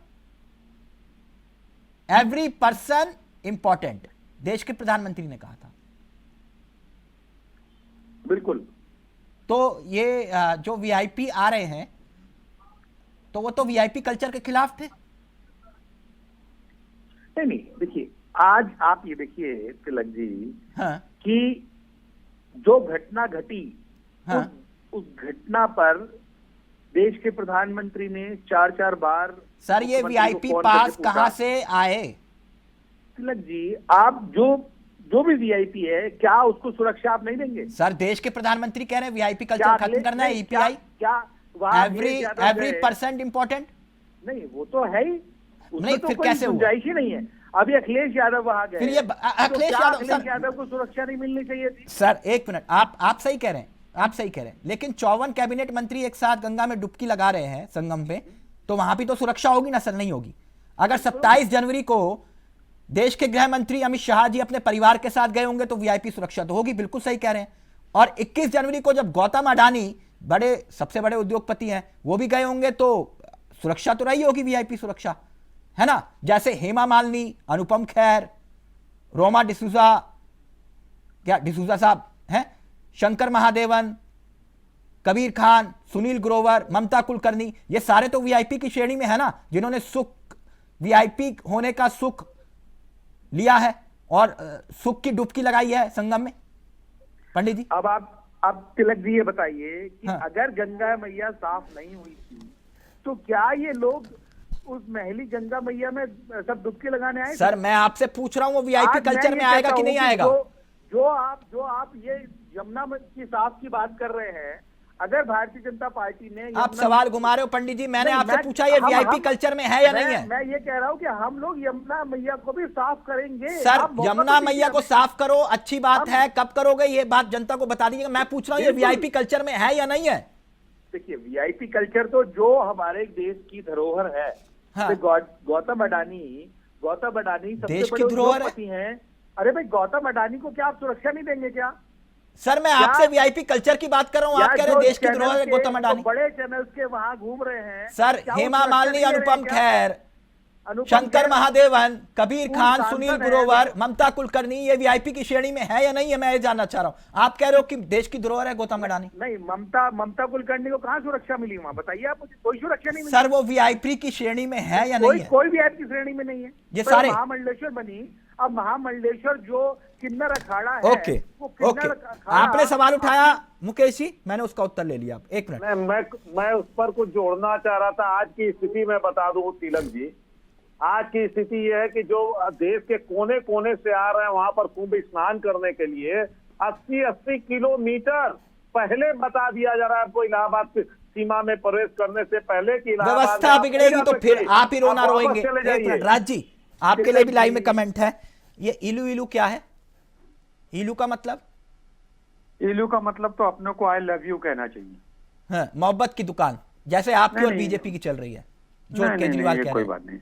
एवरी पर्सन इंपॉर्टेंट, देश के प्रधानमंत्री ने कहा था। बिल्कुल। तो ये जो वीआईपी आ रहे हैं तो वो तो वीआईपी कल्चर के खिलाफ थे। नहीं देखिए, आज आप ये देखिए तिलक जी, हाँ, कि जो घटना घटी, हाँ, उस घटना पर देश के प्रधानमंत्री ने 4 बार। सर ये वीआईपी पास कहां से आए? तिलक जी, आप जो भी वीआईपी है, क्या उसको सुरक्षा आप नहीं देंगे? सर देश के प्रधानमंत्री कह रहे हैं वीआईपी कल्चर खत्म करना है, ईपीआई एवरी पर्सन इंपॉर्टेंट। नहीं वो तो है ही, नहीं तो फिर कोई कैसे गुंजाइश ही नहीं है। अभी अखिलेश यादव वहां गए, फिर ये अखिलेश यादव को सुरक्षा नहीं मिलनी चाहिए थी? सर एक मिनट, आप सही कह रहे हैं, आप सही कह रहे हैं, लेकिन 54 कैबिनेट मंत्री एक साथ गंगा में डुबकी लगा रहे हैं संगम पे, तो वहां भी तो सुरक्षा होगी ना सर? नहीं होगी। अगर 27 जनवरी को देश के गृह मंत्री अमित शाह जी अपने परिवार के साथ गए होंगे तो वीआईपी सुरक्षा तो होगी, बिल्कुल सही कह रहे हैं। और 21 जनवरी को जब गौतम अडानी, सबसे बड़े उद्योगपति हैं, वो भी गए होंगे तो सुरक्षा तो रही होगी, वीआईपी सुरक्षा, है ना? जैसे हेमा मालिनी, अनुपम खेर, रोमा डिसूजा, क्या डिसूजा साहब हैं, शंकर महादेवन, कबीर खान, सुनील ग्रोवर, ममता कुलकर्णी, ये सारे तो वीआईपी की श्रेणी में है ना, जिन्होंने वीआईपी होने का सुख लिया है और सुख की डुबकी लगाई है संगम में। पंडित जी अब तिलक जी ये बताइए कि हाँ, अगर गंगा मैया साफ नहीं हुई थी तो क्या ये लोग उस महली गंगा मैया में सब डुबकी लगाने आए? सर मैं आपसे पूछ रहा हूं वो वीआईपी कल्चर में आएगा कि नहीं आएगा? जो आप ये यमुना की साफ की बात कर रहे हैं, अगर भारतीय जनता पार्टी ने, आप सवाल घुमा रहे हो पंडित जी, मैंने आपसे पूछा ये वीआईपी कल्चर में है या नहीं है? मैं ये कह रहा हूं कि हम लोग यमुना मैया को भी साफ करेंगे। सर यमुना मैया को साफ करो, अच्छी बात है, कब करोगे ये बात जनता को बता दीजिएगा। मैं पूछ रहा हूँ ये वीआईपी कल्चर में है या नहीं है? देखिए वीआईपी कल्चर तो जो हमारे देश की धरोहर है, हाँ, गौतम अडानी देश की धरोहर है। अरे भाई, गौतम अडानी को क्या आप सुरक्षा नहीं देंगे क्या? सर मैं आपसे वीआईपी कल्चर की बात कर रहा हूं, आप कह रहे हैं देश की धरोहर है गौतम अडानी। बड़े चैनल्स के वहां घूम रहे हैं सर हेमा मालिनी, अनुपम खेर, शंकर खेर महादेवन, कबीर खान, सांसद सुनील है। ग्रोवर, ममता कुलकर्णी, ये वीआईपी की श्रेणी में है या नहीं है, मैं ये जानना चाह रहा हूं। आप कह रहे हो कि देश की धरोहर है गौतम अडानी। नहीं, ममता कुलकर्णी को कहाँ सुरक्षा मिली वहां, बताइए आप मुझे। कोई सुरक्षा नहीं मिली सर वो वीआईपी की श्रेणी में है या नहीं है? कोई भी ऐप की श्रेणी में नहीं है। ये पर सारे महामंडलेश्वर बनी। अब महामंडलेश्वर जो किन्नर अखाड़ा है, ओके वो ओके, किन्नर अखाड़ा आपने सवाल उठाया मुकेश जी, मैंने उसका उत्तर ले लिया। एक मिनट, मैं उस पर कुछ जोड़ना चाह रहा था। आज की स्थिति में बता दूं तिलक जी, आज की स्थिति यह है कि जो देश के कोने कोने से आ रहे हैं वहां पर कुंभ स्नान करने के लिए 80-80 किलोमीटर पहले बता दिया जा रहा है आपको इलाहाबाद सीमा में प्रवेश करने से पहले की व्यवस्था बिगड़ेगी तो फिर आप ही रोना रोएंगे। एक मिनट राज जी, आपके लिए भी लाइव में कमेंट है। ये इलू इलू क्या है? इलू का मतलब? इलू का मतलब तो अपने को आई लव यू कहना चाहिए। हाँ, मोहब्बत की दुकान, जैसे आपकी और बीजेपी की चल रही है, जो केजरीवाल कह रहे कोई हैं। बात नहीं,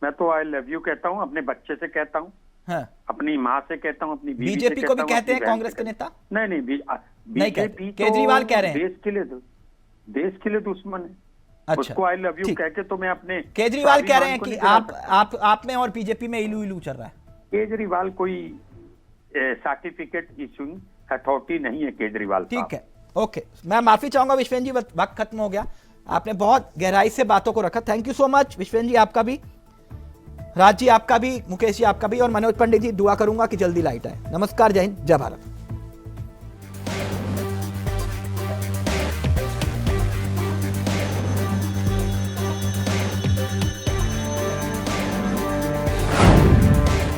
मैं तो आई लव यू कहता हूँ, अपने बच्चे से कहता हूँ, हाँ, अपनी माँ से कहता हूँ, अपनी बीवी से बीजेपी को भी कहता हूँ, कहते हैं अपनी बहन कांग्रेस से के कहता नेता? हूँ। नहीं कहते। बीजेपी केजरीवाल कह रहे हैं देश के लिए दुश्मन है। अच्छा, उसको आई लव यू ठीक। कह के तो मैं अपने केजरीवाल कह रहे हैं स्वाभिमान कि को नहीं गिरा आप में और बीजेपी में इलू इलू चल रहा है। केजरीवाल कोई सर्टिफिकेट इशूइंग अथॉरिटी नहीं है केजरीवाल साहब। ठीक है, ओके, मैं माफी चाहूंगा विश्वेन जी, वक्त खत्म हो गया। आपने बहुत गहराई से बातों को रखा, थैंक यू सो मच विश्वेन जी, आपका भी, राज जी आपका भी, मुकेश जी आपका भी, और मनोज पंडित जी दुआ करूंगा कि जल्दी लाइट आए। नमस्कार, जय हिंद, जय भारत।